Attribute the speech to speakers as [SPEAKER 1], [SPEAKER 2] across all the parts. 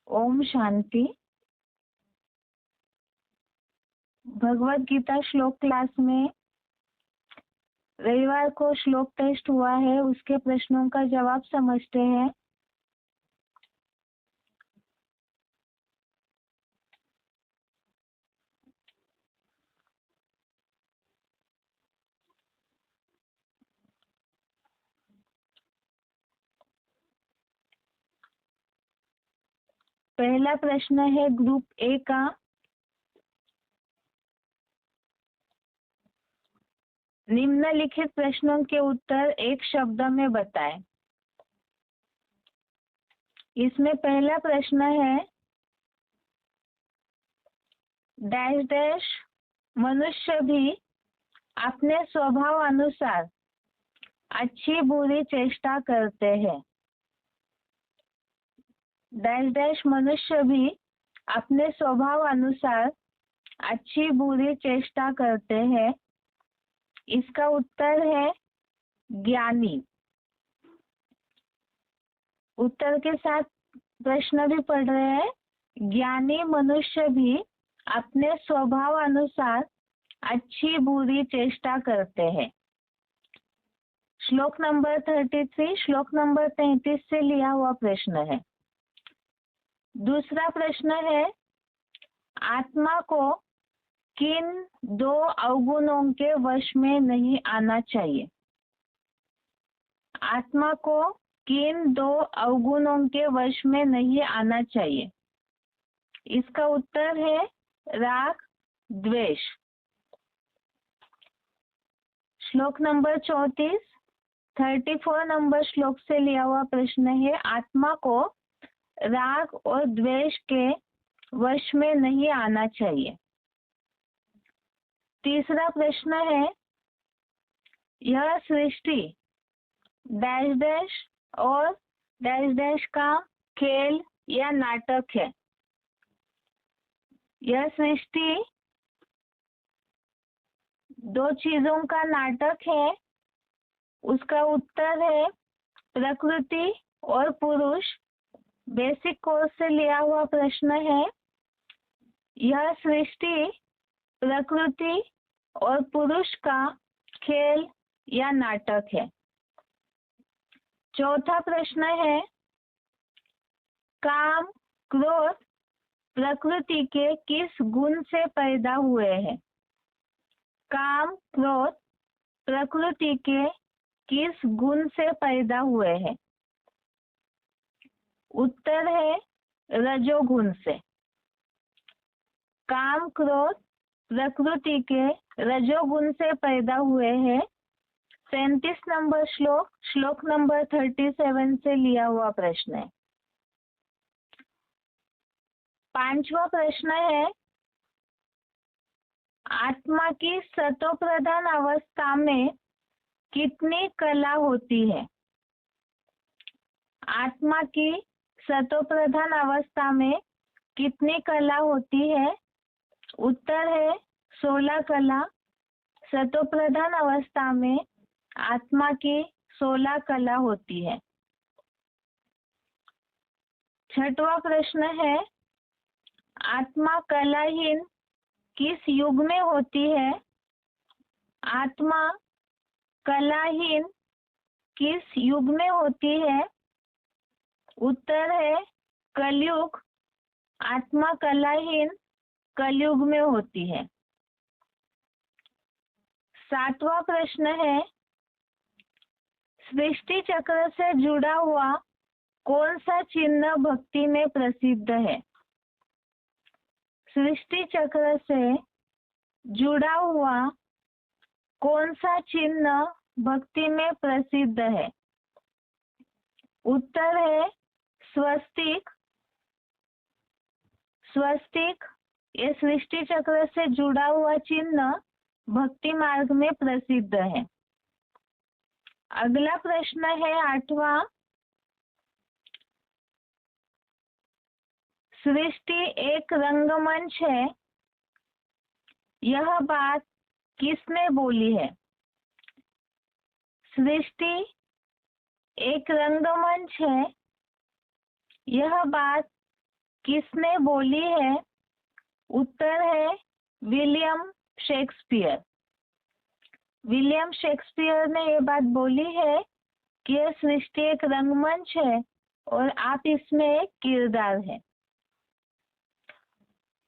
[SPEAKER 1] ओम शांति। भगवत गीता श्लोक क्लास में रविवार को श्लोक टेस्ट हुआ है, उसके प्रश्नों का जवाब समझते हैं। पहला प्रश्न है ग्रुप ए का। निम्नलिखित प्रश्नों के उत्तर एक शब्द में बताएं। इसमें पहला प्रश्न है डैश डैश मनुष्य भी अपने स्वभाव अनुसार अच्छी बुरी चेष्टा करते हैं। डैश डैश मनुष्य भी अपने स्वभाव अनुसार अच्छी बुरी चेष्टा करते हैं। इसका उत्तर है ज्ञानी। उत्तर के साथ प्रश्न भी पढ़ रहे हैं। ज्ञानी मनुष्य भी अपने स्वभाव अनुसार अच्छी बुरी चेष्टा करते हैं। श्लोक नंबर 33 श्लोक नंबर 33 से लिया हुआ प्रश्न है। दूसरा प्रश्न है आत्मा को किन दो अवगुणों के वश में नहीं आना चाहिए। आत्मा को किन दो अवगुणों के वश में नहीं आना चाहिए। इसका उत्तर है राग द्वेष। श्लोक नंबर 34 नंबर श्लोक से लिया हुआ प्रश्न है आत्मा को राग और द्वेष के वश में नहीं आना चाहिए। तीसरा प्रश्न है यह सृष्टि डैश डैश और डैश डैश का खेल या नाटक है। यह सृष्टि दो चीजों का नाटक है। उसका उत्तर है प्रकृति और पुरुष। बेसिक कोर्स से लिया हुआ प्रश्न है यह सृष्टि प्रकृति और पुरुष का खेल या नाटक है। चौथा प्रश्न है काम क्रोध प्रकृति के किस गुण से पैदा हुए हैं। काम क्रोध प्रकृति के किस गुण से पैदा हुए हैं। उत्तर है रजोगुण से। काम क्रोध प्रकृति के रजोगुण से पैदा हुए हैं। 37 नंबर श्लोक नंबर 37 से लिया हुआ प्रश्न है। पांचवा प्रश्न है आत्मा की सतोप्रधान अवस्था में कितनी कला होती है। आत्मा की सतोप्रधान अवस्था में कितनी कला होती है। उत्तर है 16 कला। सतोप्रधान अवस्था में आत्मा की 16 कला होती है। छठवां प्रश्न है आत्मा कलाहीन किस युग में होती है। आत्मा कलाहीन किस युग में होती है। उत्तर है कलयुग। आत्मा कलाहीन कलयुग में होती है। सातवां प्रश्न है सृष्टि चक्र से जुड़ा हुआ कौन सा चिन्ह भक्ति में प्रसिद्ध है। सृष्टि चक्र से जुड़ा हुआ कौन सा चिन्ह भक्ति में प्रसिद्ध है। उत्तर है स्वस्तिक। स्वस्तिक ये सृष्टि चक्र से जुड़ा हुआ चिन्ह भक्ति मार्ग में प्रसिद्ध है। अगला प्रश्न है 8वां सृष्टि एक रंगमंच है। यह बात किसने बोली है। सृष्टि एक रंगमंच है। यह बात किसने बोली है? उत्तर है विलियम शेक्सपियर। विलियम शेक्सपियर ने ये बात बोली है कि यह सृष्टि एक रंगमंच है और आप इसमें एक किरदार है।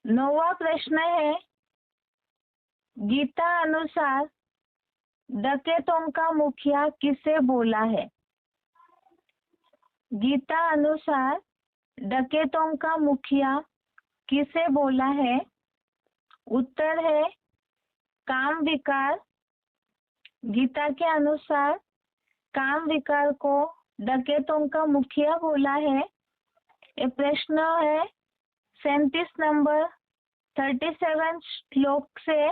[SPEAKER 1] 9वां प्रश्न है, गीता अनुसार डकैतों का मुखिया किसे बोला है? गीता अनुसार डकैतों का मुखिया किसे बोला है? उत्तर है काम विकार। गीता के अनुसार काम विकार को डकैतों का मुखिया बोला है। ये प्रश्न है 37 नंबर 37 श्लोक से,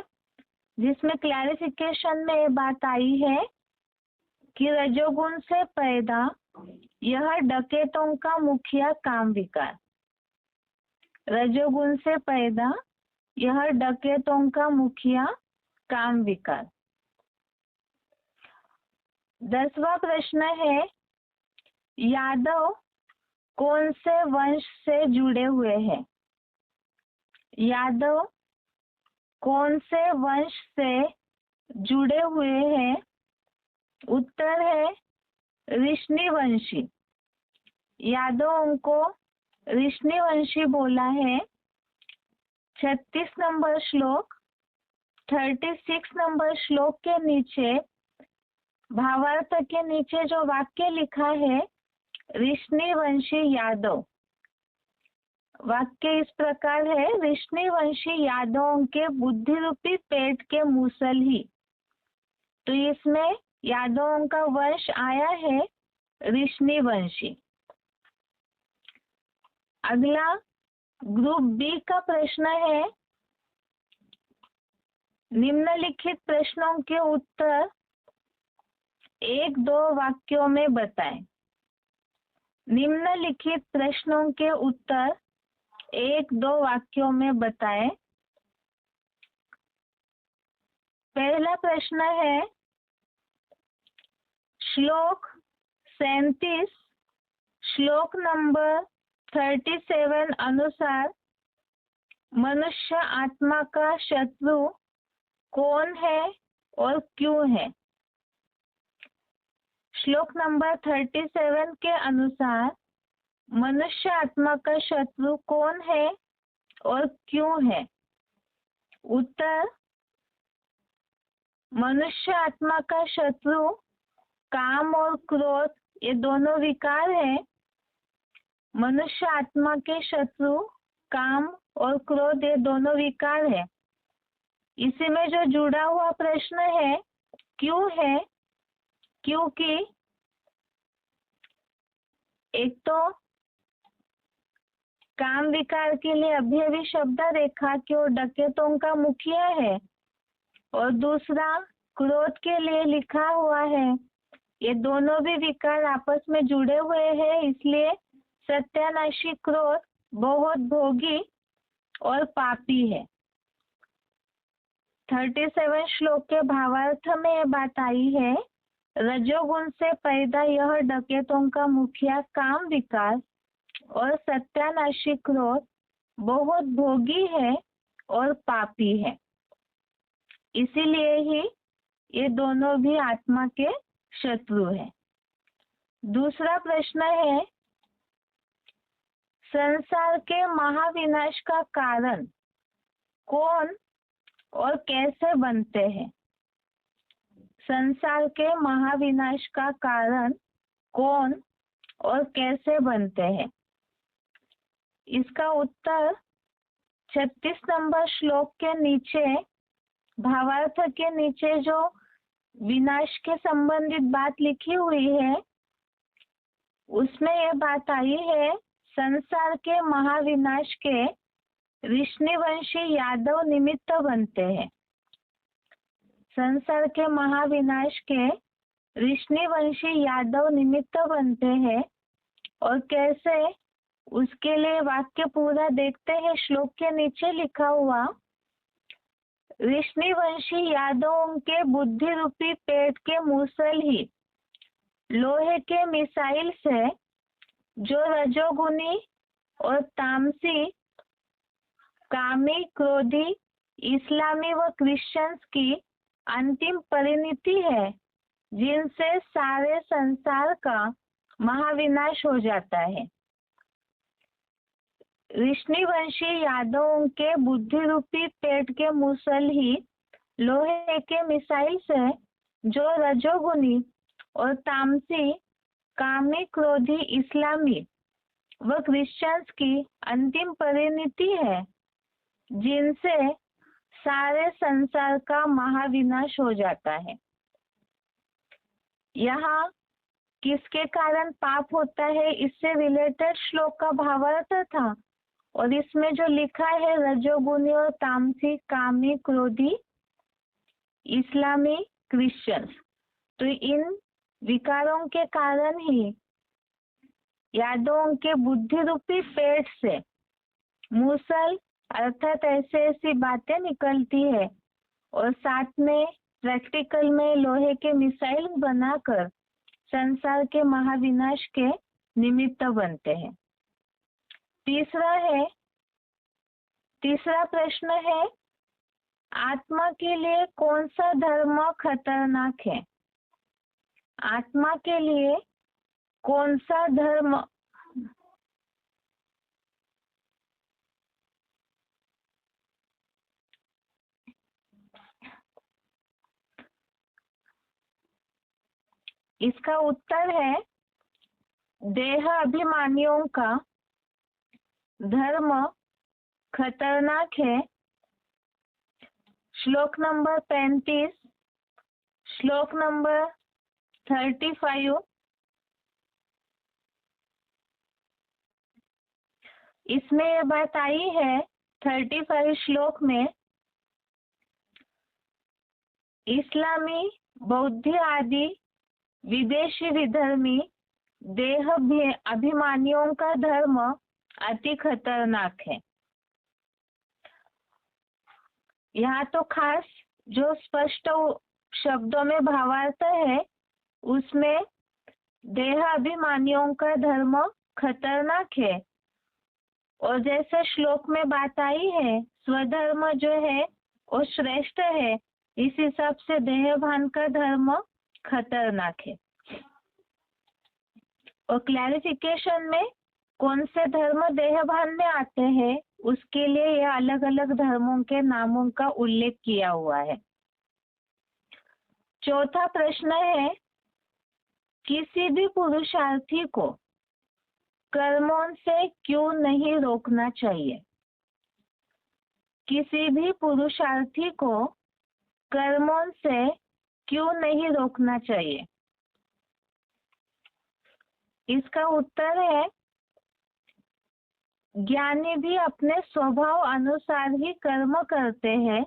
[SPEAKER 1] जिसमें क्लैरिफिकेशन में ये बात आई है कि रजोगुण से पैदा यह डकैतों का मुखिया काम विकार। रजोगुण से पैदा यह डकैतों का मुखिया काम विकार। 10वां प्रश्न है, यादव कौन से वंश से जुड़े हुए हैं? यादव कौन से वंश से जुड़े हुए हैं? उत्तर है ऋष्णिवंशी। यादवों को ऋष्णिवंशी बोला है। 36 नंबर श्लोक 36 नंबर श्लोक के नीचे भावार्थ के नीचे जो वाक्य लिखा है ऋष्णिवंशी यादव, वाक्य इस प्रकार है, ऋष्णिवंशी यादवों के बुद्धि रूपी पेट के मूसल ही। तो इसमें यादवों का वंश आया है ऋष्णिवंशी। अगला ग्रुप बी का प्रश्न है, निम्नलिखित प्रश्नों के उत्तर 1-2 वाक्यों में बताएं। निम्नलिखित प्रश्नों के उत्तर 1-2 वाक्यों में बताएं। पहला प्रश्न है, श्लोक 37 श्लोक नंबर 37 अनुसार मनुष्य आत्मा का शत्रु कौन है और क्यों है? श्लोक नंबर 37 के अनुसार मनुष्य आत्मा का शत्रु कौन है और क्यों है? उत्तर, मनुष्य आत्मा का शत्रु काम और क्रोध ये दोनों विकार है। मनुष्य आत्मा के शत्रु काम और क्रोध ये दोनों विकार है। इसी में जो जुड़ा हुआ प्रश्न है क्यों है, क्योंकि एक तो काम विकार के लिए अभी शब्द रेखा कि वो डकैतों का मुखिया है, और दूसरा क्रोध के लिए लिखा हुआ है। ये दोनों भी विकार आपस में जुड़े हुए हैं, इसलिए सत्यानाशी क्रोध बहुत भोगी और पापी है। 37 श्लोक के भावार्थ में ये बात आई है, रजोगुण से पैदा यह डकैतों का मुखिया काम विकार और सत्यानाशी क्रोध बहुत भोगी है और पापी है, इसीलिए ही ये दोनों भी आत्मा के शत्रु है। दूसरा प्रश्न है, संसार के महाविनाश का कारण कौन और कैसे बनते हैं? संसार के महाविनाश का कारण कौन और कैसे बनते हैं? इसका उत्तर 36 नंबर श्लोक के नीचे भावार्थ के नीचे जो विनाश के संबंधित बात लिखी हुई है उसमें यह बात आई है, संसार के महाविनाश के ऋष्णिवंशी यादव निमित्त बनते हैं। संसार के महाविनाश के ऋष्णिवंशी यादव निमित्त बनते हैं, और कैसे, उसके लिए वाक्य पूरा देखते हैं। श्लोक के नीचे लिखा हुआ, ऋष्णिवंशी यादवों के बुद्धि रूपी पेट के मूसल ही लोहे के मिसाइल से जो रजोगुनी और तामसी, कामी, क्रोधी, इस्लामी व क्रिश्चियंस की अंतिम परिणति है, जिनसे सारे संसार का महाविनाश हो जाता है। ऋषिवंशी यादवों के बुद्धि रूपी पेट के मूसल ही लोहे के मिसाइल से जो रजोगुनी और तामसी, कामी, क्रोधी, इस्लामी व क्रिश्चियंस की अंतिम परिणति है, जिनसे सारे संसार का महाविनाश हो जाता है। यहाँ किसके कारण पाप होता है, इससे रिलेटेड श्लोक का भावार्थ था। और इसमें जो लिखा है रजोगुनी और तामसी, कामी, क्रोधी, इस्लामी, क्रिश्चियंस, तो इन विकारों के कारण ही यादवों के बुद्धि रूपी पेट से मूसल अर्थात ऐसे ऐसी बातें निकलती है और साथ में प्रैक्टिकल में लोहे के मिसाइल बनाकर संसार के महाविनाश के निमित्त बनते हैं। तीसरा प्रश्न है, आत्मा के लिए कौन सा धर्म खतरनाक है? आत्मा के लिए कौन सा धर्म इसका उत्तर है देह अभिमानियों का धर्म खतरनाक है। श्लोक नंबर 35, श्लोक नंबर 35, इसमें यह बात आई है 35 श्लोक में, इस्लामी, बौद्ध आदि विदेशी विधर्मी देह अभिमानियों का धर्म अति खतरनाक है। यहाँ तो खास जो स्पष्ट शब्दों में भावार्थ है उसमें देह अभिमानियों का धर्म खतरनाक है। और जैसे श्लोक में बात आई है स्वधर्म जो है वो श्रेष्ठ है, इस हिसाब से देहभान का धर्म खतरनाक है। और क्लैरिफिकेशन में कौन से धर्म देहभान में आते हैं उसके लिए यह अलग अलग धर्मों के नामों का उल्लेख किया हुआ है। चौथा प्रश्न है, किसी भी पुरुषार्थी को कर्मों से क्यों नहीं रोकना चाहिए? किसी भी पुरुषार्थी को कर्मों से क्यों नहीं रोकना चाहिए? इसका उत्तर है ज्ञानी भी अपने स्वभाव अनुसार ही कर्म करते हैं।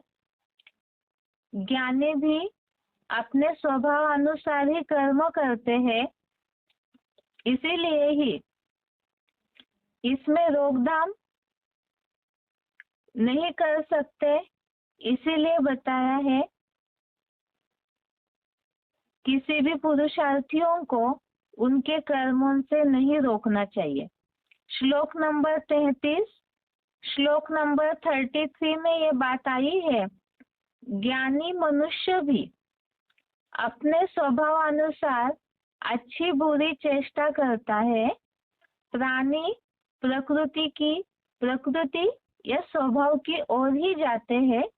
[SPEAKER 1] ज्ञानी भी अपने स्वभाव अनुसार ही कर्म करते हैं, इसीलिए ही इसमें रोकथाम नहीं कर सकते, इसीलिए बताया है किसी भी पुरुषार्थियों को उनके कर्मों से नहीं रोकना चाहिए। श्लोक नंबर 33, श्लोक नंबर 33 में ये बात आई है, ज्ञानी मनुष्य भी अपने स्वभाव अनुसार अच्छी बुरी चेष्टा करता है। प्राणी प्रकृति या स्वभाव की ओर ही जाते हैं,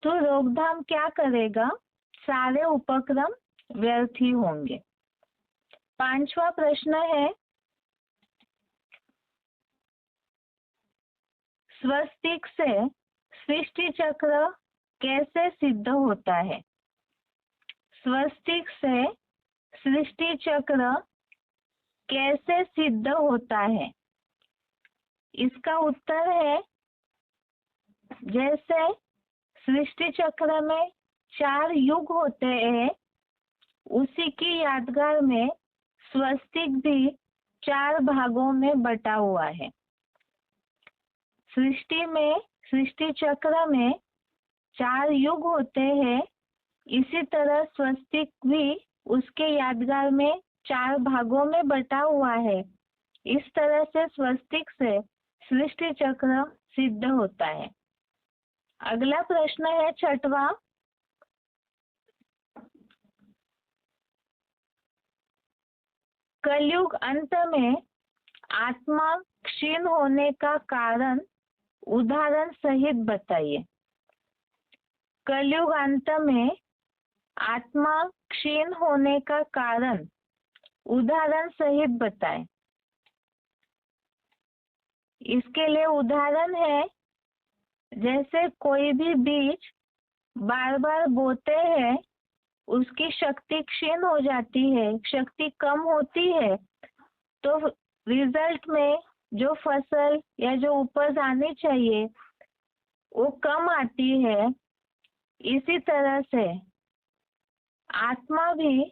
[SPEAKER 1] तो रोकथाम क्या करेगा? सारे उपक्रम व्यर्थ ही होंगे। पांचवा प्रश्न है, स्वस्तिक से सृष्टि चक्र कैसे सिद्ध होता है? स्वस्तिक से सृष्टि चक्र कैसे सिद्ध होता है? इसका उत्तर है जैसे सृष्टि चक्र में 4 युग होते हैं, उसी की यादगार में स्वस्तिक भी 4 भागों में बटा हुआ है। सृष्टि चक्र में 4 युग होते हैं, इसी तरह स्वस्तिक भी उसके यादगार में 4 भागों में बटा हुआ है। इस तरह से स्वस्तिक से सृष्टि चक्र सिद्ध होता है। अगला प्रश्न है 6वां। कलयुग अंत में आत्मा क्षीण होने का कारण उदाहरण सहित बताइए। कलयुग अंत में आत्मा क्षीण होने का कारण उदाहरण सहित बताएं। इसके लिए उदाहरण है, जैसे कोई भी बीज बार बार बोते हैं, उसकी शक्ति क्षीण हो जाती है, शक्ति कम होती है, तो रिजल्ट में जो फसल या जो उपज आनी चाहिए वो कम आती है। इसी तरह से आत्मा भी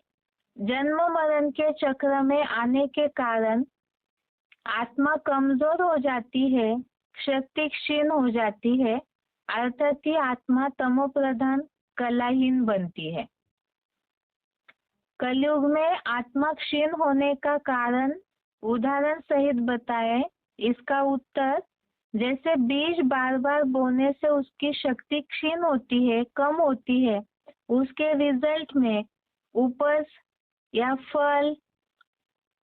[SPEAKER 1] जन्म मरण के चक्र में आने के कारण आत्मा कमजोर हो जाती है, शक्ति क्षीण हो जाती है, अर्थात ही आत्मा तमो प्रधान कलाहीन बनती है। कलयुग में आत्मा क्षीण होने का कारण उदाहरण सहित बताएं। इसका उत्तर, जैसे बीज बार बार बोने से उसकी शक्ति क्षीण होती है, कम होती है, उसके रिजल्ट में उपज या फल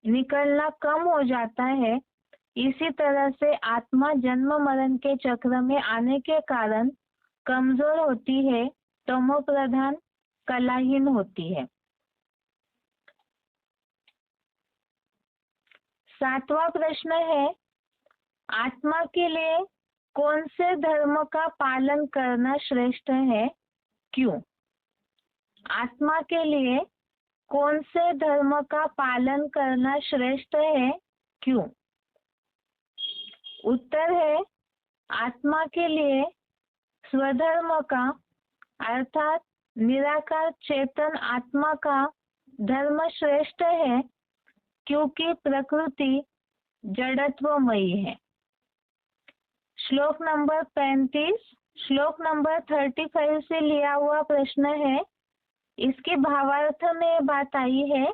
[SPEAKER 1] निकलना कम हो जाता है। इसी तरह से आत्मा जन्म मरण के चक्र में आने के कारण कमजोर होती है, तमो प्रधान कलाहीन होती है। 7वां प्रश्न है, आत्मा के लिए कौन से धर्म का पालन करना श्रेष्ठ है, क्यों? आत्मा के लिए कौन से धर्म का पालन करना श्रेष्ठ है, क्यों? उत्तर है, आत्मा के लिए स्वधर्म का अर्थात निराकार चेतन आत्मा का धर्म श्रेष्ठ है, क्योंकि प्रकृति जड़त्वमयी है। श्लोक नंबर 35 श्लोक नंबर 35 से लिया हुआ प्रश्न है। इसके भावार्थ में बात आई है,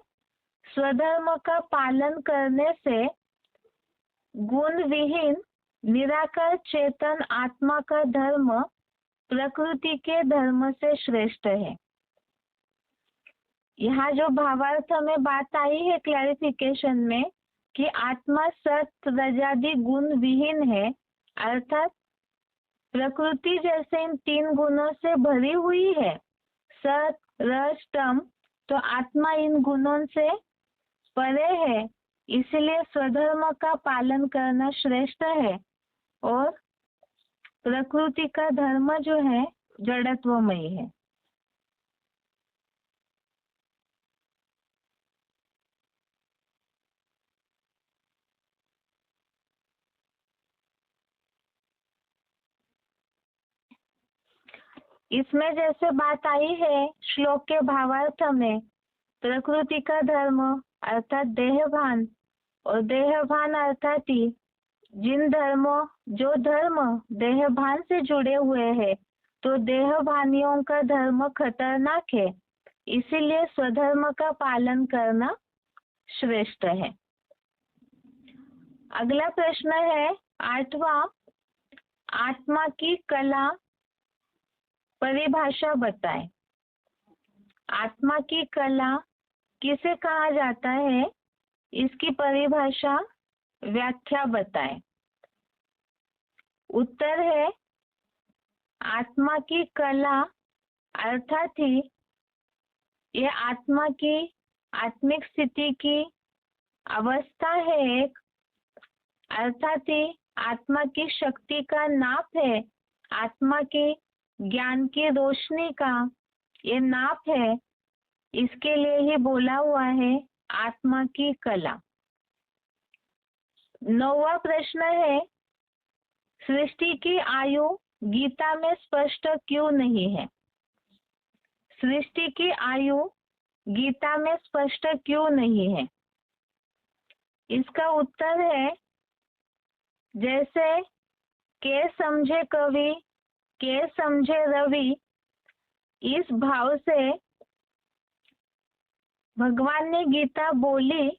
[SPEAKER 1] स्वधर्म का पालन करने से गुण विहीन निराकार चेतन आत्मा का धर्म प्रकृति के धर्म से श्रेष्ठ है। यहाँ जो भावार्थ में बात आई है क्लैरिफिकेशन में, कि आत्मा सत रजादि गुण विहीन है, अर्थात प्रकृति जैसे इन 3 गुणों से भरी हुई है, सत रज तम, तो आत्मा इन गुणों से परे है, इसलिए स्वधर्म का पालन करना श्रेष्ठ है। और प्रकृति का धर्म जो है जड़त्वमयी है। इसमें जैसे बात आई है श्लोक के भावार्थ में, प्रकृति का धर्म अर्थात देहभान और देहभान अर्थात ही जिन धर्मों जो धर्म देहभान से जुड़े हुए हैं, तो देहभानियों का धर्म खतरनाक है, इसीलिए स्वधर्म का पालन करना श्रेष्ठ है। अगला प्रश्न है 8वां, आत्मा की कला परिभाषा बताएं। आत्मा की कला किसे कहा जाता है, इसकी परिभाषा व्याख्या बताएं। उत्तर है, आत्मा की कला अर्थात ही ये आत्मा की आत्मिक स्थिति की अवस्था है एक, अर्थात ही आत्मा की शक्ति का नाप है, आत्मा की ज्ञान की रोशनी का ये नाप है, इसके लिए ही बोला हुआ है आत्मा की कला। 9वां प्रश्न है, सृष्टि की आयु गीता में स्पष्ट क्यों नहीं है? सृष्टि की आयु गीता में स्पष्ट क्यों नहीं है? इसका उत्तर है, जैसे के समझे कवि के समझे रवि, इस भाव से भगवान ने गीता बोली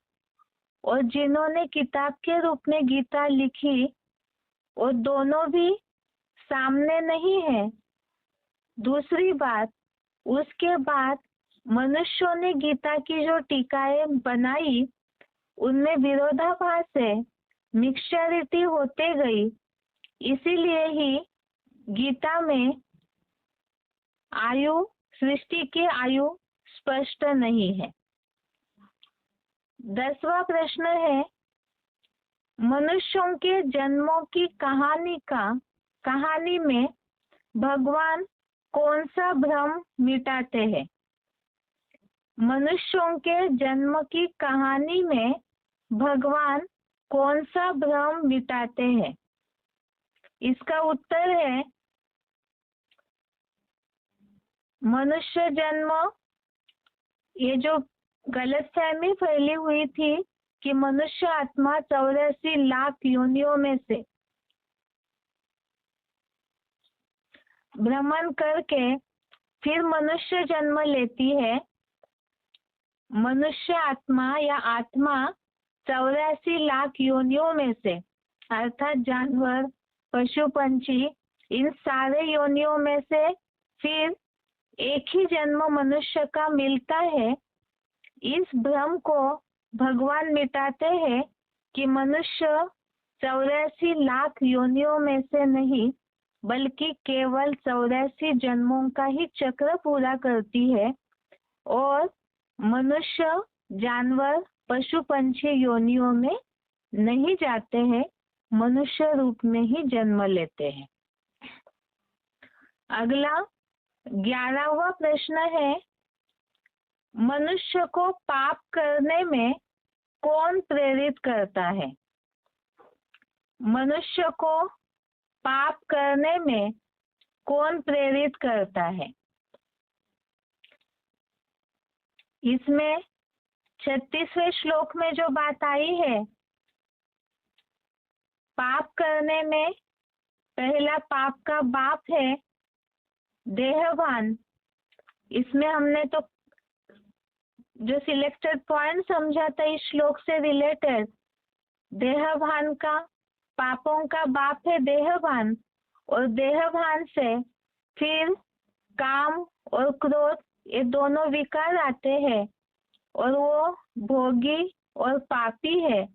[SPEAKER 1] और जिन्होंने किताब के रूप में गीता लिखी और दोनों भी सामने नहीं है। दूसरी बात, उसके बाद मनुष्यों ने गीता की जो टीकाएं बनाई उनमें विरोधाभास है, मिक्सचरिटी होते गई। इसीलिए ही गीता में आयु, सृष्टि की आयु स्पष्ट नहीं है। 10वां प्रश्न है, मनुष्यों के जन्मों की कहानी में भगवान कौन सा भ्रम मिटाते हैं? मनुष्यों के जन्म की कहानी में भगवान कौन सा भ्रम मिटाते हैं? इसका उत्तर है मनुष्य जन्म। ये जो गलतफहमी फैली हुई थी कि मनुष्य आत्मा 84 लाख योनियों में से भ्रमण करके फिर मनुष्य जन्म लेती है। मनुष्य आत्मा या आत्मा 84 लाख योनियों में से, अर्थात जानवर, पशु, पंछी, इन सारे योनियों में से फिर एक ही जन्म मनुष्य का मिलता है। इस भ्रम को भगवान मिटाते हैं कि मनुष्य 84 लाख योनियों में से नहीं बल्कि केवल 84 जन्मों का ही चक्र पूरा करती है और मनुष्य, जानवर, पशु, पंछी योनियों में नहीं जाते हैं, मनुष्य रूप में ही जन्म लेते हैं। अगला 11वां प्रश्न है, मनुष्य को पाप करने में कौन प्रेरित करता है? मनुष्य को पाप करने में कौन प्रेरित करता है? इसमें 36वें श्लोक में जो बात आई है, पाप करने में पहला पाप का बाप है देहभान। इसमें हमने तो जो सिलेक्टेड पॉइंट समझा था इस श्लोक से रिलेटेड, देहभान का, पापों का बाप है देहभान, और देहभान से फिर काम और क्रोध, ये दोनों विकार आते हैं और वो भोगी और पापी है।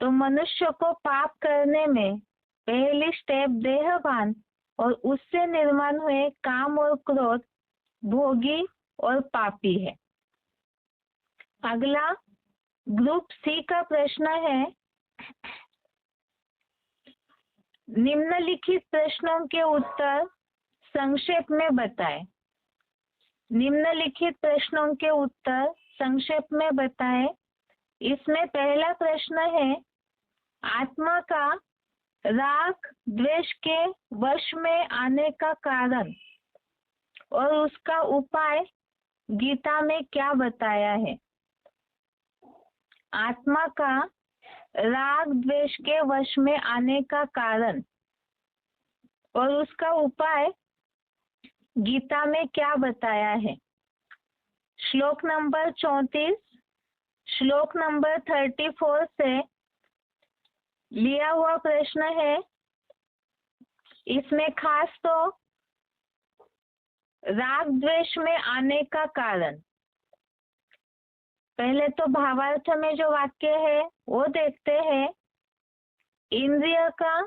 [SPEAKER 1] तो मनुष्य को पाप करने में पहली स्टेप देहभान और उससे निर्माण हुए काम और क्रोध भोगी और पापी है। अगला ग्रुप सी का प्रश्न है, निम्नलिखित प्रश्नों के उत्तर संक्षेप में बताएं। निम्नलिखित प्रश्नों के उत्तर संक्षेप में बताएं। इसमें पहला प्रश्न है, आत्मा का राग द्वेष के वश में आने का कारण और उसका उपाय गीता में क्या बताया है? आत्मा का राग द्वेष के वश में आने का कारण और उसका उपाय गीता में क्या बताया है? श्लोक नंबर 34, श्लोक नंबर 34 से लिया हुआ प्रश्न है। इसमें खास तो राग द्वेष में आने का कारण, पहले तो भावार्थ में जो वाक्य है वो देखते हैं। इंद्रिय का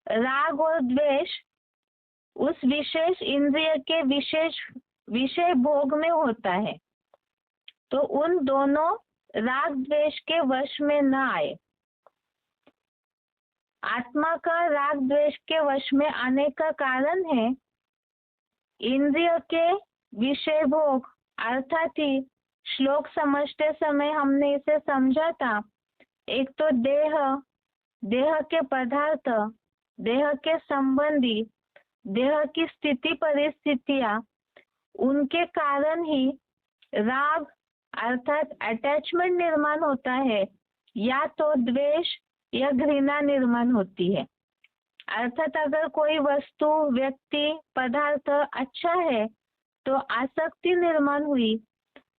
[SPEAKER 1] राग और द्वेष उस विशेष इंद्रिय के विशेष विषय भोग में होता है, तो उन दोनों राग द्वेष के वश में न आए। आत्मा का राग द्वेष के वश में आने का कारण है इंद्रिय के विषय भोग, अर्थात ही श्लोक समझते समय हमने इसे समझा था, एक तो देह, देह के पदार्थ, देह के संबंधी, देह की स्थिति परिस्थितियां, उनके कारण ही राग अर्थात अटैचमेंट निर्माण होता है, या तो द्वेष या घृणा निर्माण होती है। अर्थात अगर कोई वस्तु, व्यक्ति, पदार्थ अच्छा है तो आसक्ति निर्माण हुई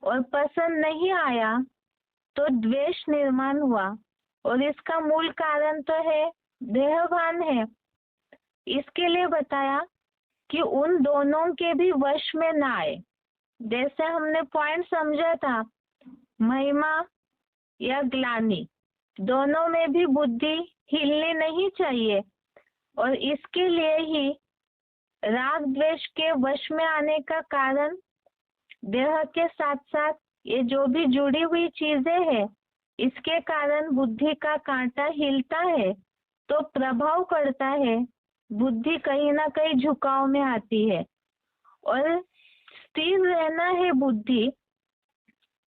[SPEAKER 1] और पसंद नहीं आया तो द्वेष निर्माण हुआ, और इसका मूल कारण तो है देहभान है। इसके लिए बताया कि उन दोनों के भी वश में ना आए। जैसे हमने पॉइंट समझा था, महिमा या ग्लानि, दोनों में भी बुद्धि हिलनी नहीं चाहिए, और इसके लिए ही राग द्वेष के वश में आने का कारण देह के साथ साथ ये जो भी जुड़ी हुई चीजें हैं, इसके कारण बुद्धि का कांटा हिलता है तो प्रभाव करता है, बुद्धि कहीं ना कहीं झुकाव में आती है, और स्थिर रहना है बुद्धि।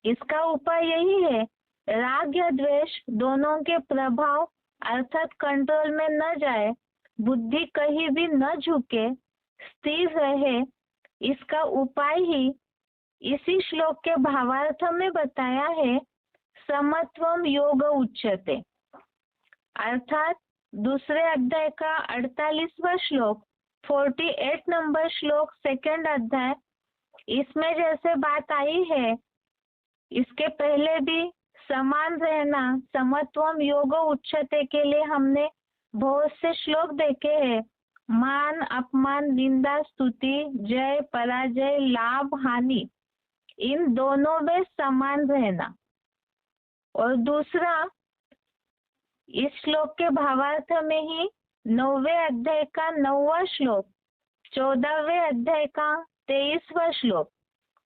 [SPEAKER 1] इसका उपाय यही है, राग या द्वेष दोनों के प्रभाव अर्थात कंट्रोल में न जाए, बुद्धि कहीं भी न झुके, स्थिर रहे। इसका उपाय ही इसी श्लोक के भावार्थ में बताया है, समत्वम योग उच्यते, अर्थात दूसरे अध्याय का 48वां श्लोक, 48 नंबर श्लोक, सेकंड अध्याय, इसमें जैसे बात आई है, इसके पहले भी समान रहना, समत्वम योग उच्यते के लिए हमने बहुत से श्लोक देखे हैं। मान अपमान, निंदा स्तुति, जय पराजय, लाभ हानि, इन दोनों में समान रहना। और दूसरा, इस श्लोक के भावार्थ में ही 9वें अध्याय का 9वां श्लोक, 14वें अध्याय का 23वां श्लोक,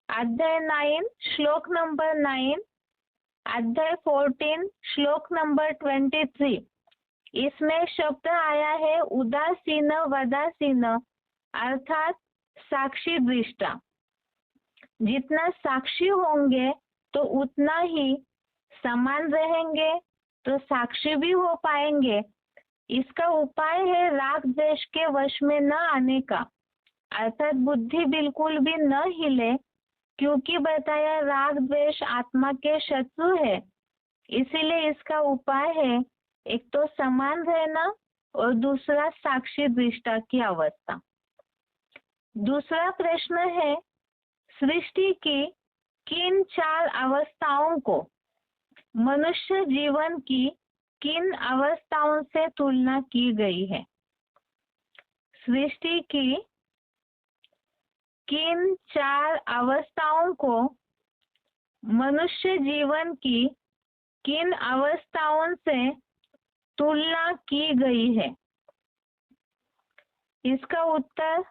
[SPEAKER 1] अध्याय 9 श्लोक नंबर 9, अध्याय 14 श्लोक नंबर 23, इसमें शब्द आया है उदासीन वदासीन, अर्थात साक्षी दृष्टा। जितना साक्षी होंगे तो उतना ही समान रहेंगे, तो साक्षी भी हो पाएंगे। इसका उपाय है राग द्वेष के वश में न आने का, अर्थात बुद्धि बिल्कुल भी न हिले, क्योंकि बताया राग द्वेष आत्मा के शत्रु है। इसीलिए इसका उपाय है, एक तो समान रहना और दूसरा साक्षी दृष्टा की अवस्था। दूसरा प्रश्न है, सृष्टि की किन 4 अवस्थाओं को मनुष्य जीवन की किन अवस्थाओं से तुलना की गई है? सृष्टि की किन 4 अवस्थाओं को मनुष्य जीवन की किन अवस्थाओं से तुलना की गई है? इसका उत्तर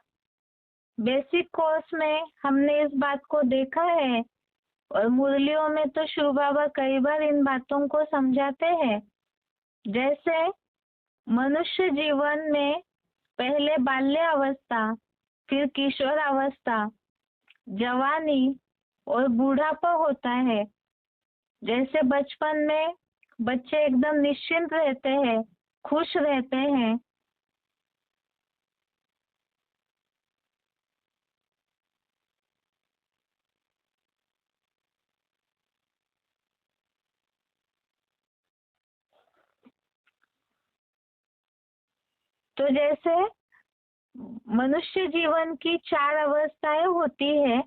[SPEAKER 1] बेसिक कोर्स में हमने इस बात को देखा है, और मुरलियों में तो शिव बाबा कई बार इन बातों को समझाते हैं। जैसे मनुष्य जीवन में पहले बाल्य अवस्था, फिर किशोर अवस्था, जवानी और बूढ़ापा होता है। जैसे बचपन में बच्चे एकदम निश्चिंत रहते हैं, खुश रहते हैं। तो जैसे मनुष्य जीवन की 4 अवस्थाएं होती है,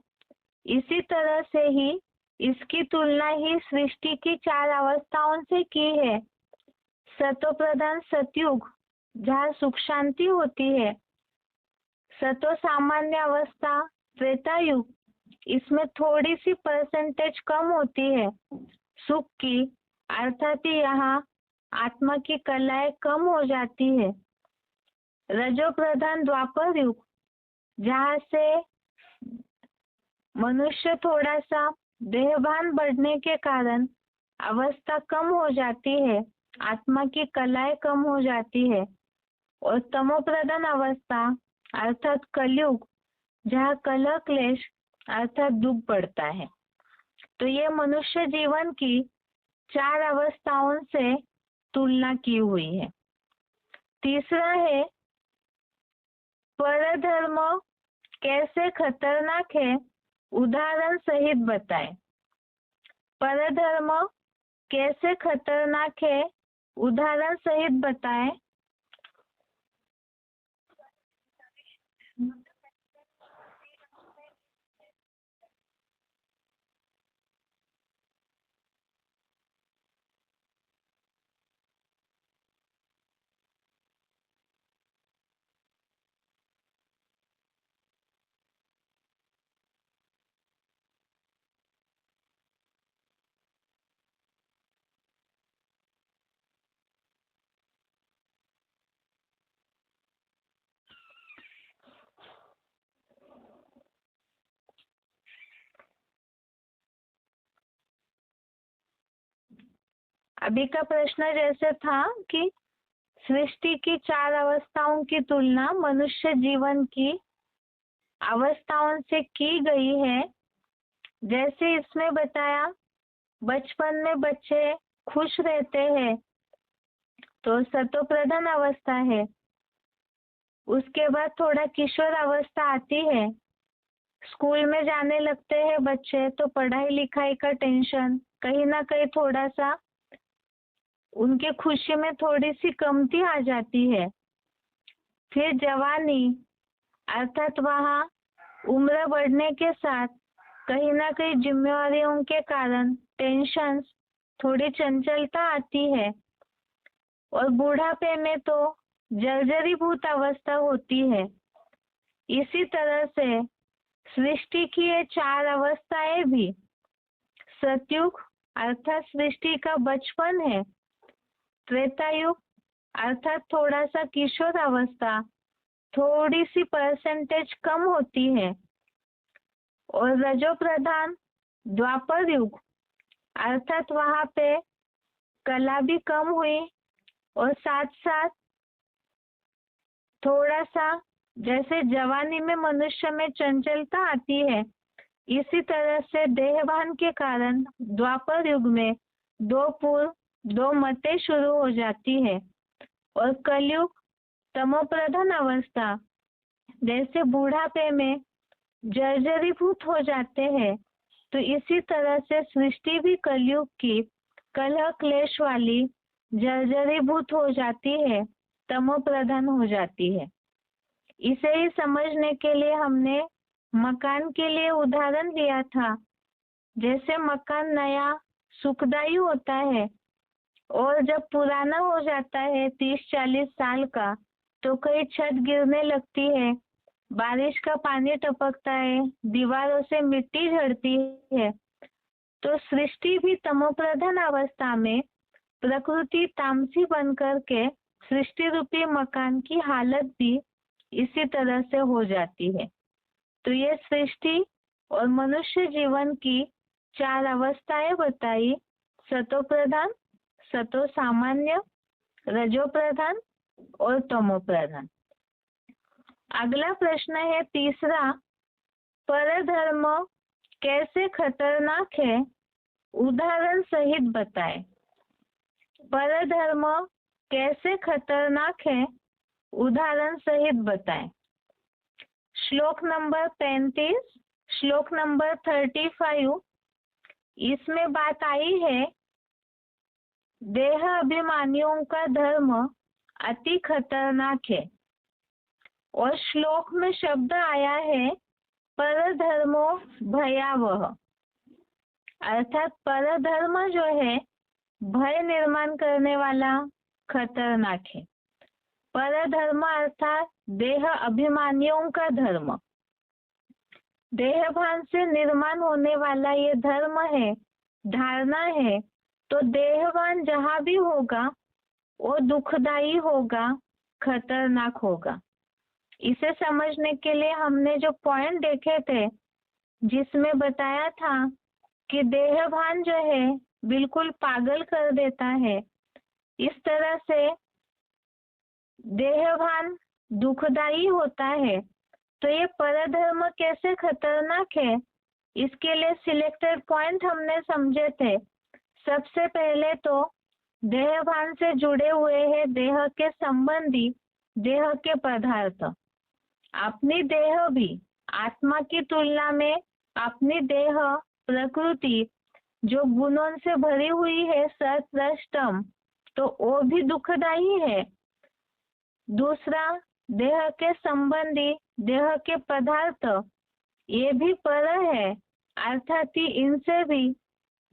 [SPEAKER 1] इसी तरह से ही इसकी तुलना ही सृष्टि की 4 अवस्थाओं से की है। सतो प्रधान सतयुग, जहाँ सुख शांति होती है। सतो सामान्य अवस्था त्रेता युग, इसमें थोड़ी सी परसेंटेज कम होती है सुख की, अर्थात यहाँ आत्मा की कलाएं कम हो जाती है। रजो प्रधान द्वापर युग, जहाँ से मनुष्य थोड़ा सा देहभान बढ़ने के कारण अवस्था कम हो जाती है, आत्मा की कलाएं कम हो जाती है। और तमो प्रधान अवस्था अर्थात कलयुग, जहाँ कलह क्लेश अर्थात दुख बढ़ता है। तो ये मनुष्य जीवन की 4 अवस्थाओं से तुलना की हुई है। तीसरा है, परधर्म कैसे खतरनाक है, उदाहरण सहित बताएं। परधर्म कैसे खतरनाक है, उदाहरण सहित बताएं। अभी का प्रश्न जैसे था कि सृष्टि की 4 अवस्थाओं की तुलना मनुष्य जीवन की अवस्थाओं से की गई है। जैसे इसमें बताया, बचपन में बच्चे खुश रहते हैं तो सतोप्रधान अवस्था है। उसके बाद थोड़ा किशोर अवस्था आती है, स्कूल में जाने लगते हैं बच्चे तो पढ़ाई लिखाई का टेंशन, कहीं ना कहीं थोड़ा सा उनके खुशी में थोड़ी सी कमती आ जाती है। फिर जवानी, अर्थात वहाँ उम्र बढ़ने के साथ कहीं ना कहीं जिम्मेवारियों के कारण टेंशन, थोड़ी चंचलता आती है। और बुढ़ापे में तो जर्जरीभूत अवस्था होती है। इसी तरह से सृष्टि की ये 4 अवस्थाएं भी, सतयुग अर्थात सृष्टि का बचपन है, त्रेतायुग अर्थात थोड़ा सा किशोर अवस्था, थोड़ी सी परसेंटेज कम होती है, और रजो प्रधान द्वापर युग अर्थात वहां पे कला भी कम हुई और साथ साथ थोड़ा सा जैसे जवानी में मनुष्य में चंचलता आती है, इसी तरह से देहभान के कारण द्वापर युग में 2 पूर्व 2 मतें शुरू हो जाती है। और कलयुग तमोप्रधान अवस्था, जैसे बुढ़ापे में जर्जरीभूत हो जाते हैं, तो इसी तरह से सृष्टि भी कलयुग की कलह क्लेश वाली जर्जरीभूत हो जाती है, तमोप्रधान हो जाती है। इसे ही समझने के लिए हमने मकान के लिए उदाहरण लिया था। जैसे मकान नया सुखदायी होता है और जब पुराना हो जाता है 30-40 साल का, तो कहीं छत गिरने लगती है, बारिश का पानी टपकता है, दीवारों से मिट्टी झड़ती है। तो सृष्टि भी तमोप्रधान अवस्था में प्रकृति तामसी बनकर के सृष्टि रूपी मकान की हालत भी इसी तरह से हो जाती है। तो ये सृष्टि और मनुष्य जीवन की 4 अवस्थाएं बताई, सतो प्रधान, सतो सामान्य, रजो प्रधान और तमो प्रधान। अगला प्रश्न है तीसरा, परधर्म कैसे खतरनाक है, उदाहरण सहित बताएं। परधर्म कैसे खतरनाक है, उदाहरण सहित बताएं। श्लोक नंबर 35, श्लोक नंबर 35, इसमें बात आई है देह अभिमानियों का धर्म अति खतरनाक है, और श्लोक में शब्द आया है परधर्मो भयावह, अर्थात परधर्म जो है भय निर्माण करने वाला, खतरनाक है। परधर्म अर्थात देह अभिमानियों का धर्म, देहभान से निर्माण होने वाला ये धर्म है, धारणा है। तो देहभान जहां भी होगा वो दुखदाई होगा, खतरनाक होगा। इसे समझने के लिए हमने जो पॉइंट देखे थे, जिसमें बताया था कि देहभान जो है बिल्कुल पागल कर देता है, इस तरह से देहभान दुखदाई होता है। तो ये परधर्म कैसे खतरनाक है, इसके लिए सिलेक्टेड पॉइंट हमने समझे थे। सबसे पहले तो देहभान से जुड़े हुए हैं देह के संबंधी, देह के पदार्थ। अपनी देह भी आत्मा की तुलना में अपनी देह प्रकृति जो गुणों से भरी हुई है सतरष्टम, तो वो भी दुखदाई है। दूसरा, देह के संबंधी देह के पदार्थ ये भी पर है, अर्थात इनसे भी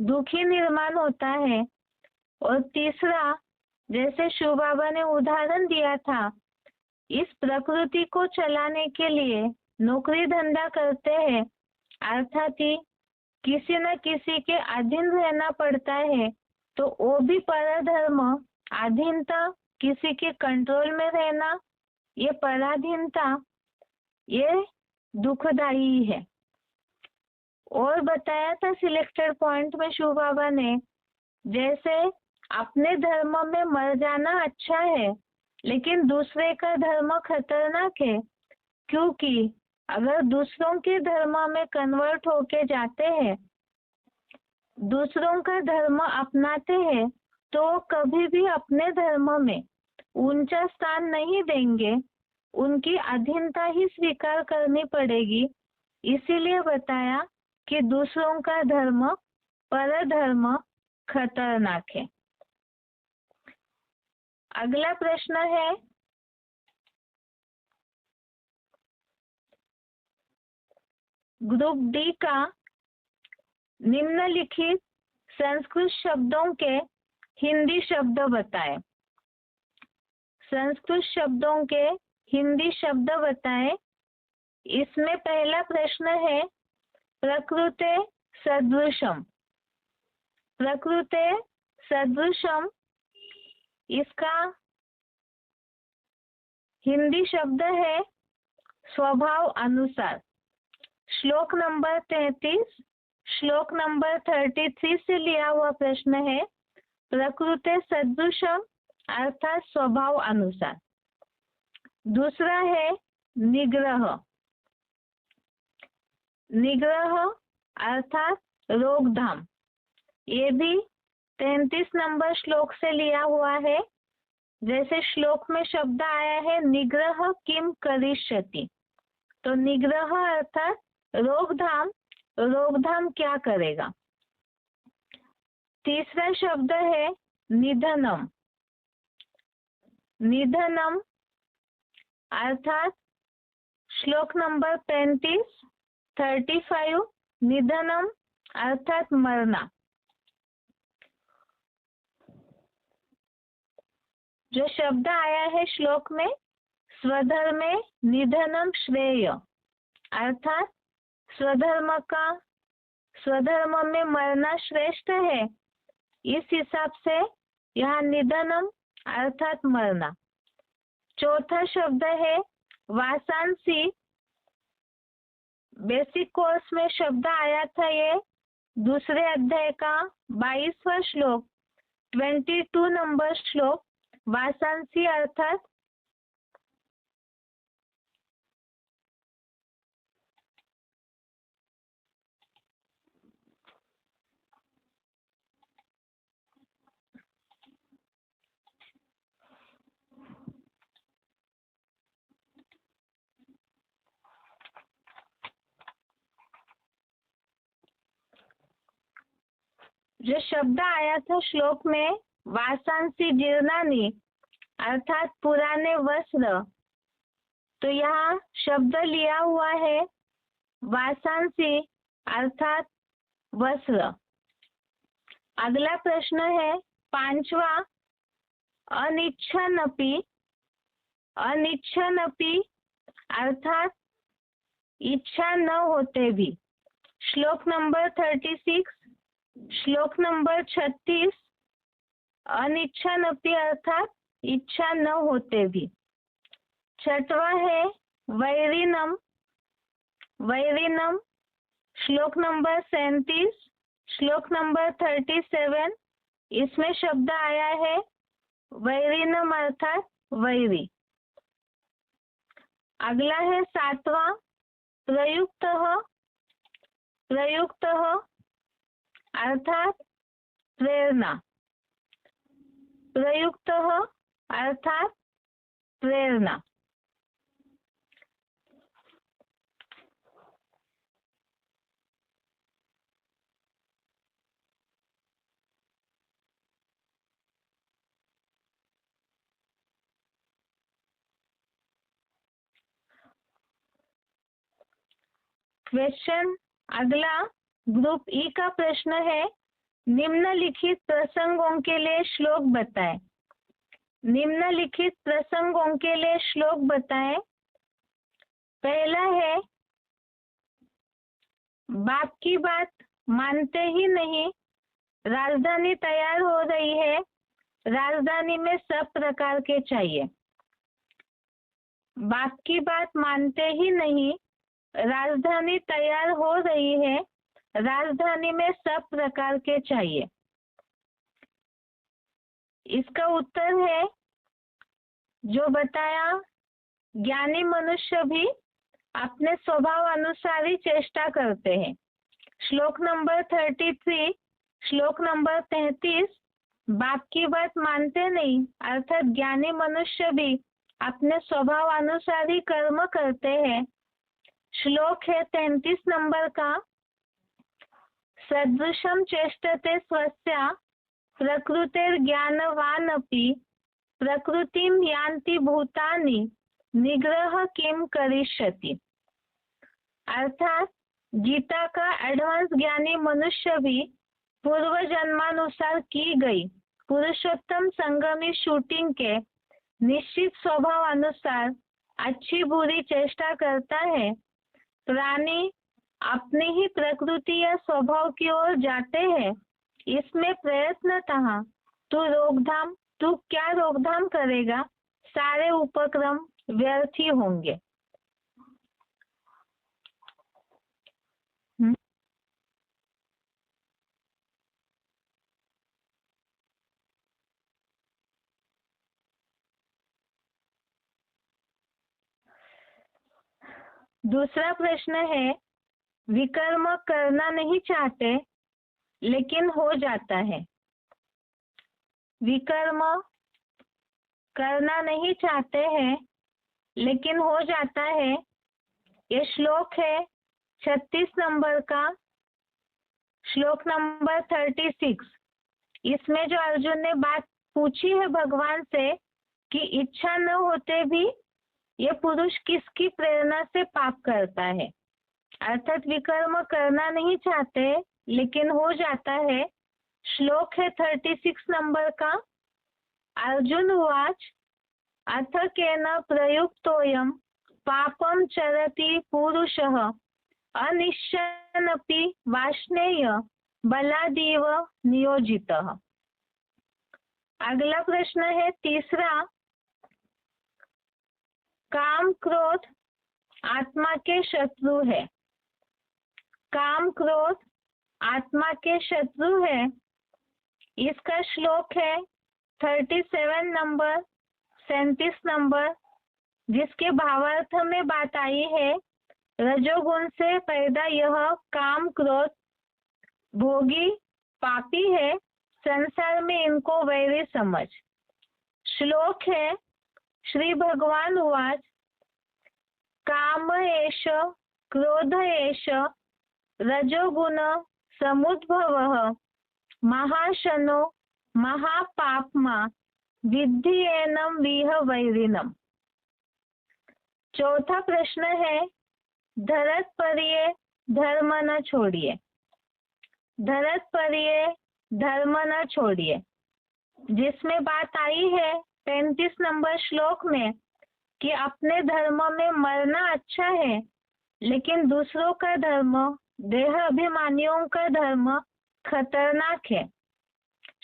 [SPEAKER 1] दुखी निर्माण होता है। और तीसरा, जैसे शिव बाबा ने उदाहरण दिया था, इस प्रकृति को चलाने के लिए नौकरी धंधा करते हैं, अर्थात किसी न किसी के अधीन रहना पड़ता है, तो वो भी परधर्म, अधीनता, किसी के कंट्रोल में रहना, ये पराधीनता, ये दुखदाई है। और बताया था सिलेक्टेड पॉइंट में शिव बाबा ने, जैसे अपने धर्म में मर जाना अच्छा है, लेकिन दूसरे का धर्म खतरनाक है, क्योंकि अगर दूसरों के धर्म में कन्वर्ट होके जाते हैं, दूसरों का धर्म अपनाते हैं, तो कभी भी अपने धर्म में ऊंचा स्थान नहीं देंगे, उनकी अधीनता ही स्वीकार करनी पड़ेगी। इसीलिए बताया कि दूसरों का धर्म, परधर्म खतरनाक है। अगला प्रश्न है, ग्रुप डी का निम्नलिखित संस्कृत शब्दों के हिंदी शब्द बताएं। संस्कृत शब्दों के हिंदी शब्द बताएं। इसमें पहला प्रश्न है प्रकृते सदृशम। प्रकृते सदृशम, इसका हिंदी शब्द है स्वभाव अनुसार। श्लोक नंबर 33, श्लोक नंबर 33 से लिया हुआ प्रश्न है। प्रकृते सदृशम अर्थात स्वभाव अनुसार। दूसरा है निग्रह। निग्रह अर्थात रोकथाम। ये भी 33 नंबर श्लोक से लिया हुआ है। जैसे श्लोक में शब्द आया है निग्रह किम करिष्यति, तो निग्रह अर्थात रोकथाम, रोकथाम क्या करेगा। तीसरा शब्द है निधनम। निधनम अर्थात श्लोक नंबर 35, 35, निधनम अर्थात मरना। जो शब्द आया है श्लोक में स्वधर्मे निधनम श्रेय, अर्थात स्वधर्म में मरना श्रेष्ठ है। इस हिसाब से यहाँ निधनम अर्थात मरना। चौथा शब्द है वासांसी। बेसिक कोर्स में शब्द आया था, ये दूसरे अध्याय का 22वां श्लोक, 22 नंबर श्लोक। वासांसी अर्थात जो शब्द आया था श्लोक में वासांसी जीर्णानी अर्थात पुराने वस्त्र, तो यहाँ शब्द लिया हुआ है वासांसी अर्थात वस्त्र। अगला प्रश्न है 5वां अनिच्छनपि। अनिच्छनपि अर्थात इच्छा न होते भी। श्लोक नंबर 36, श्लोक नंबर 36, अनिच्छनपि अर्थात इच्छा न होते भी। छठवां है वैरिनम। वैरिनम श्लोक नंबर 37, श्लोक नंबर 37, इसमें शब्द आया है वैरिनम अर्थात वैरी। अगला है 7वां प्रयुक्तः। प्रयुक्तः अर्थात प्रेरणा। प्रयुक्तः अर्थात प्रेरणा। क्वेश्चन अगला ग्रुप ई का प्रश्न है निम्नलिखित प्रसंगों के लिए श्लोक बताएं। निम्नलिखित प्रसंगों के लिए श्लोक बताएं। पहला है बाप की बात मानते ही नहीं, राजधानी तैयार हो रही है, राजधानी में सब प्रकार के चाहिए। बाप की बात मानते ही नहीं, राजधानी तैयार हो रही है, राजधानी में सब प्रकार के चाहिए। इसका उत्तर है जो बताया, ज्ञानी मनुष्य भी अपने स्वभाव अनुसार ही चेष्टा करते हैं। श्लोक नंबर 33, श्लोक नंबर 33, बाप की बात मानते नहीं, अर्थात ज्ञानी मनुष्य भी अपने स्वभाव अनुसार ही कर्म करते हैं। श्लोक है 33 नंबर का, सदृशम चेष्टते स्वस्या प्रकृतिर्ज्ञानवानपि प्रकृतिम यान्ति भूतानि निग्रह किम करिष्यति। अर्थात गीता का एडवांस ज्ञानी मनुष्य भी पूर्व जन्मानुसार की गई पुरुषोत्तम संगमी शूटिंग के निश्चित स्वभाव अनुसार अच्छी बुरी चेष्टा करता है। प्राणी अपनी ही प्रकृति या स्वभाव की ओर जाते हैं, इसमें प्रयत्नतः तू क्या रोकथाम करेगा, सारे उपक्रम व्यर्थ ही होंगे। दूसरा प्रश्न है, विकर्म करना नहीं चाहते लेकिन हो जाता है। विकर्म करना नहीं चाहते हैं लेकिन हो जाता है। ये श्लोक है 36 नंबर का, श्लोक नंबर 36। इसमें जो अर्जुन ने बात पूछी है भगवान से कि इच्छा न होते भी ये पुरुष किसकी प्रेरणा से पाप करता है, अर्थात विकर्म करना नहीं चाहते लेकिन हो जाता है। श्लोक है 36 नंबर का, अर्जुन उवाच अथ केन प्रयुक्तोऽयं पापं चरति पुरुषः अनिश्चयनपि वाष्णेय बलादेव नियोजितः। अगला प्रश्न है तीसरा, काम क्रोध आत्मा के शत्रु है। काम क्रोध आत्मा के शत्रु है। इसका श्लोक है 37 नंबर, 37 नंबर, जिसके भावार्थ में बात आई है, रजोगुण से पैदा यह काम क्रोध भोगी पापी है, संसार में इनको वैरी समझ। श्लोक है, श्री भगवान उवाच काम एष क्रोध एष रजोगुण समुद्भवः महाशनो महापाप्मा विद्धि एनम विह वैरिणम। चौथा प्रश्न है, धरत परिये धर्म न छोड़िए। धरत परिये धर्म न छोड़िए, जिसमें बात आई है 35 नंबर श्लोक में कि अपने धर्म में मरना अच्छा है, लेकिन दूसरों का धर्म, देह अभिमानियों का धर्म खतरनाक है।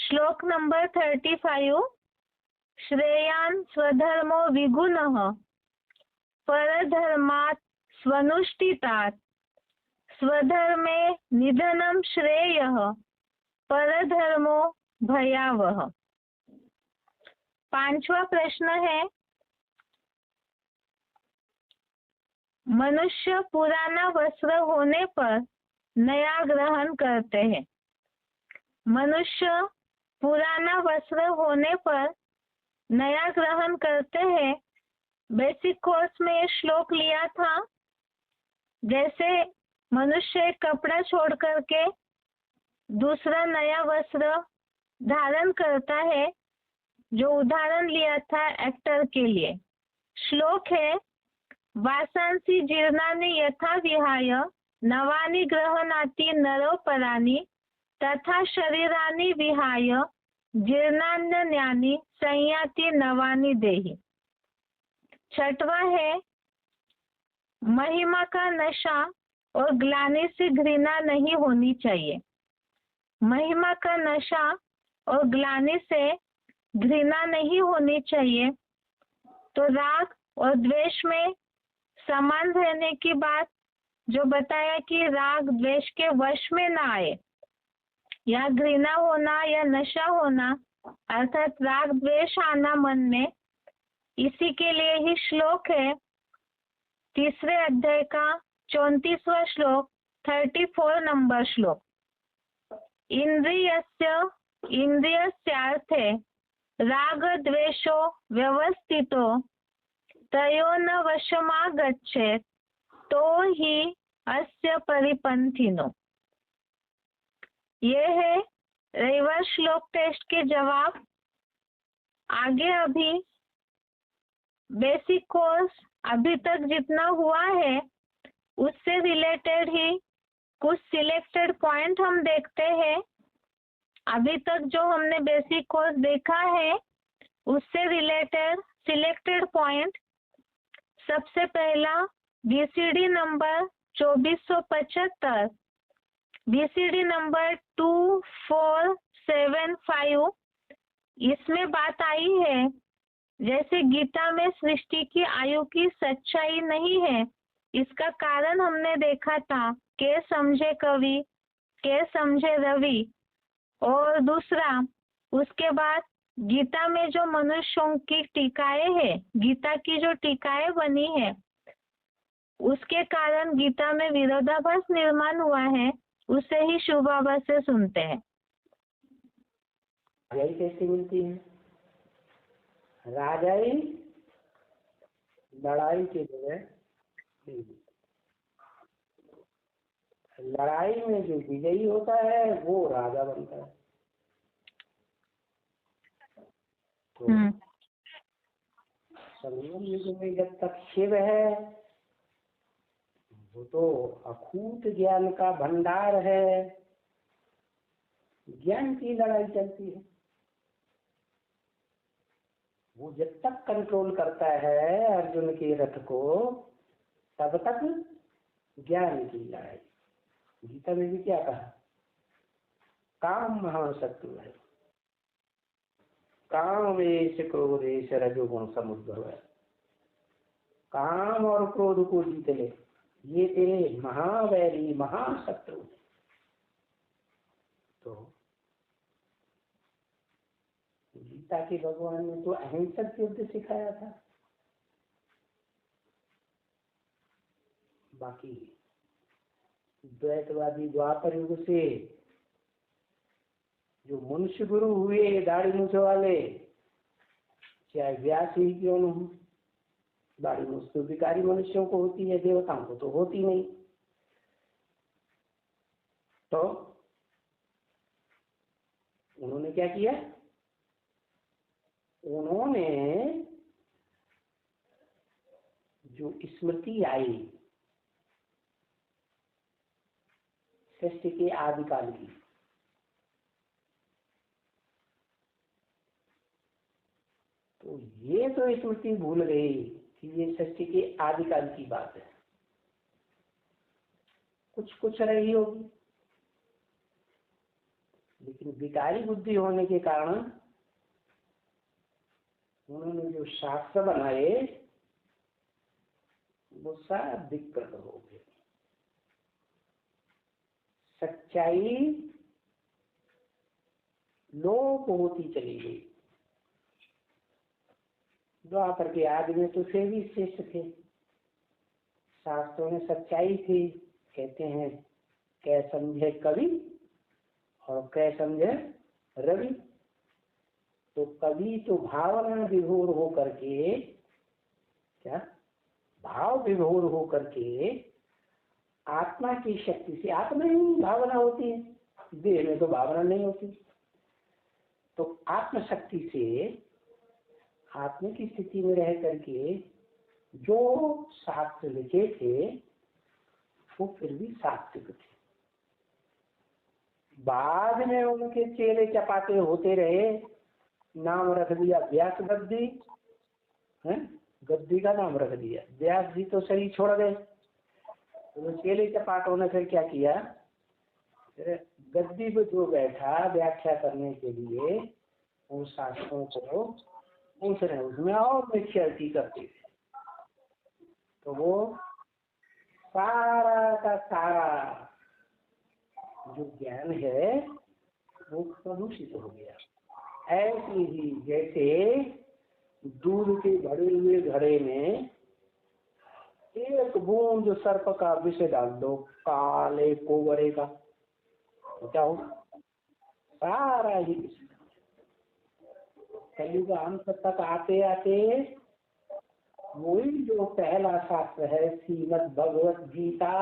[SPEAKER 1] श्लोक नंबर 35, श्रेयान् स्वधर्मो विगुणः परधर्मात् स्वनुष्ठितात् स्वधर्मे निधनं श्रेयः परधर्मो भयावह। पांचवा प्रश्न है, मनुष्य पुराना वस्त्र होने पर नया ग्रहण करते हैं। मनुष्य पुराना वस्त्र होने पर नया ग्रहण करते हैं। बेसिक कोर्स में ये श्लोक लिया था। जैसे मनुष्य एक कपड़ा छोड़ करके दूसरा नया वस्त्र धारण करता है, जो उदाहरण लिया था एक्टर के लिए। श्लोक है, वासांसि जीर्णानि यथा विहाय नवानि ग्रहणाति नरो परानि तथा शरीरानि विहाय जीर्णान्यानि संयाति नवानि देहि। छठवा है, महिमा का नशा और ग्लानि से घृणा नहीं होनी चाहिए। महिमा का नशा और ग्लानि से घृणा नहीं होनी चाहिए। तो राग और द्वेष में समान रहने की बात जो बताया कि राग द्वेष के वश में ना आए, या घृणा होना या नशा होना अर्थात राग द्वेष आना मन में, इसी के लिए ही श्लोक है 3 अध्याय का 34वां श्लोक, 34 नंबर श्लोक। इंद्रियस्यार्थे राग द्वेषो व्यवस्थितो तयो न वशमागच्छेत् तो ही अस्य परिपंथिनो। ये है रविवार श्लोक टेस्ट के जवाब। आगे अभी बेसिक कोर्स अभी तक जितना हुआ है उससे रिलेटेड ही कुछ सिलेक्टेड पॉइंट हम देखते हैं। अभी तक जो हमने बेसिक कोर्स देखा है उससे रिलेटेड सिलेक्टेड पॉइंट। सबसे पहला बीसीडी नंबर 2475, बीसीडी नंबर 2475, इसमें बात आई है जैसे गीता में सृष्टि की आयु की सच्चाई नहीं है। इसका कारण हमने देखा था, के समझे कवि, के समझे रवि। और दूसरा, उसके बाद गीता में जो मनुष्यों की टीकाएं है, गीता की जो टीकाएं बनी है उसके कारण गीता में विरोधाभास निर्माण हुआ है, उसे ही शुभाभास से सुनते हैं।
[SPEAKER 2] राजाई कैसे मिलती है? राजाई लड़ाई के जगह, लड़ाई में जो विजयी होता है वो राजा बनता है। तो संगम युग में जब तक शिव है वो तो अखूट ज्ञान का भंडार है, ज्ञान की लड़ाई चलती है। वो जब तक कंट्रोल करता है अर्जुन के रथ को तब तक ज्ञान की लड़ाई। गीता में भी क्या कहा? काम महाशत्रु है, काम वेश क्रोधेश रजोगुण समुद्र है। काम और क्रोध को जीत ले, ये तेरे महावैरी महाशत्रु है। तो गीता के भगवान ने तो अहिंसक युद्ध सिखाया था। बाकी द्वैतवादी द्वापर युग से जो मनुष्य गुरु हुए दाढ़ी मूछ वाले, चाहे व्यास ही क्यों न हो, दाढ़ी मूछ तो विकारी मनुष्यों को होती है, देवताओं को तो होती नहीं। तो उन्होंने क्या किया? उन्होंने जो स्मृति आई सृष्टि के आदिकाल की, तो ये तो स्मृति भूल गई कि ये सृष्टि के आदिकाल की बात है। कुछ कुछ रही होगी, लेकिन विकारी बुद्धि होने के कारण उन्होंने जो शास्त्र बनाए वो सब दिक्कत हो गए। सच्चाई लोप होती चली गई। द्वापर के आदि में तो फिर भी श्रेष्ठ थे, शास्त्रों में सच्चाई थी। कहते हैं कै समझे कवि और कै समझे रवि। तो कवि तो भावना विभोर हो करके, क्या भाव विभोर हो करके आत्मा की शक्ति से, आत्मा ही भावना होती है, देह में तो भावना नहीं होती। तो आत्म शक्ति से आत्मा की स्थिति में रह करके जो शास्त्र लिखे थे वो फिर भी सात्विक थे। बाद में उनके चेले चपाटे होते रहे, नाम रख दिया व्यास गद्दी, है गद्दी का नाम रख दिया। व्यास जी तो शरीर छोड़ गए, तो चेले चपाटों ने फिर क्या किया? गद्दी पे जो बैठा व्याख्या करने के लिए उन शास्त्रों को पूछ रहे, उसमें और विख्याति करते थे। तो वो सारा का सारा जो ज्ञान है वो प्रदूषित हो गया। ऐसी ही जैसे दूध के भरे हुए घड़े में एक बूंद सर्प का विष डाल दो, काले कोवरे का, तो क्या हो, सारा ही विष। कलयुग अंत तक आते आते वही जो पहला शास्त्र है श्रीमद् भगवत गीता,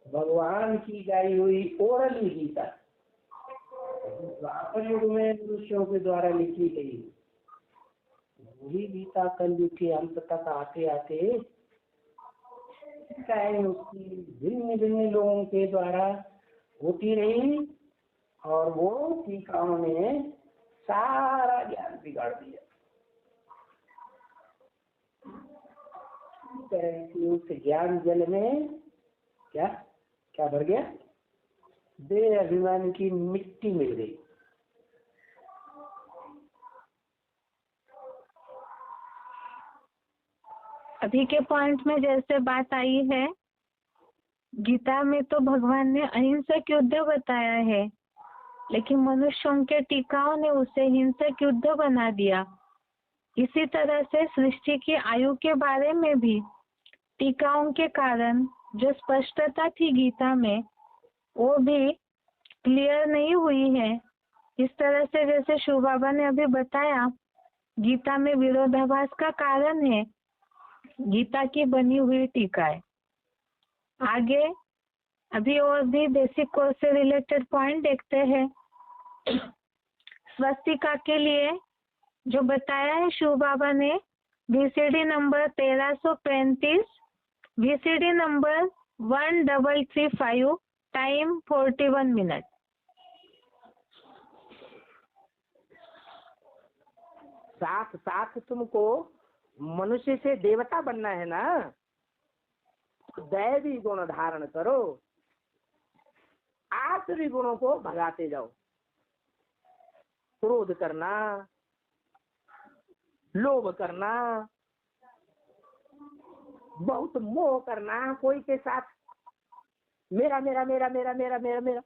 [SPEAKER 2] भगवान की गाई हुई ओरली गीता, द्वापर युग में मनुष्यों के द्वारा लिखी गई वही गीता कलयुग के अंत तक आते आते उसकी भिन्न भिन्न लोगों के द्वारा होती रही और वो टीकाओं ने सारा ज्ञान बिगाड़ दिया। उस ज्ञान जल में क्या क्या भर गया, देह अभिमान की मिट्टी मिल गई।
[SPEAKER 1] अभी के पॉइंट में जैसे बात आई है, गीता में तो भगवान ने अहिंसक युद्ध बताया है, लेकिन मनुष्यों के टीकाओं ने उसे हिंसक युद्ध बना दिया। इसी तरह से सृष्टि की आयु के बारे में भी टीकाओं के कारण जो स्पष्टता थी गीता में, वो भी क्लियर नहीं हुई है। इस तरह से जैसे शिव बाबा ने अभी बताया, गीता में विरोधाभास का कारण है गीता की बनी हुई टीकाएं। आगे अभी और भी बेसिक कोर्स से रिलेटेड पॉइंट देखते हैं। स्वस्तिका के लिए जो बताया है शिव बाबा ने, VCD number 1335, VCD number 1335, time 41 minute.
[SPEAKER 2] साथ साथ तुमको मनुष्य से देवता बनना है ना, दैवी गुण धारण करो, आसुरी गुणों को भगाते जाओ। क्रोध करना, लोभ करना, बहुत मोह करना, कोई के साथ मेरा मेरा मेरा मेरा मेरा मेरा मेरा,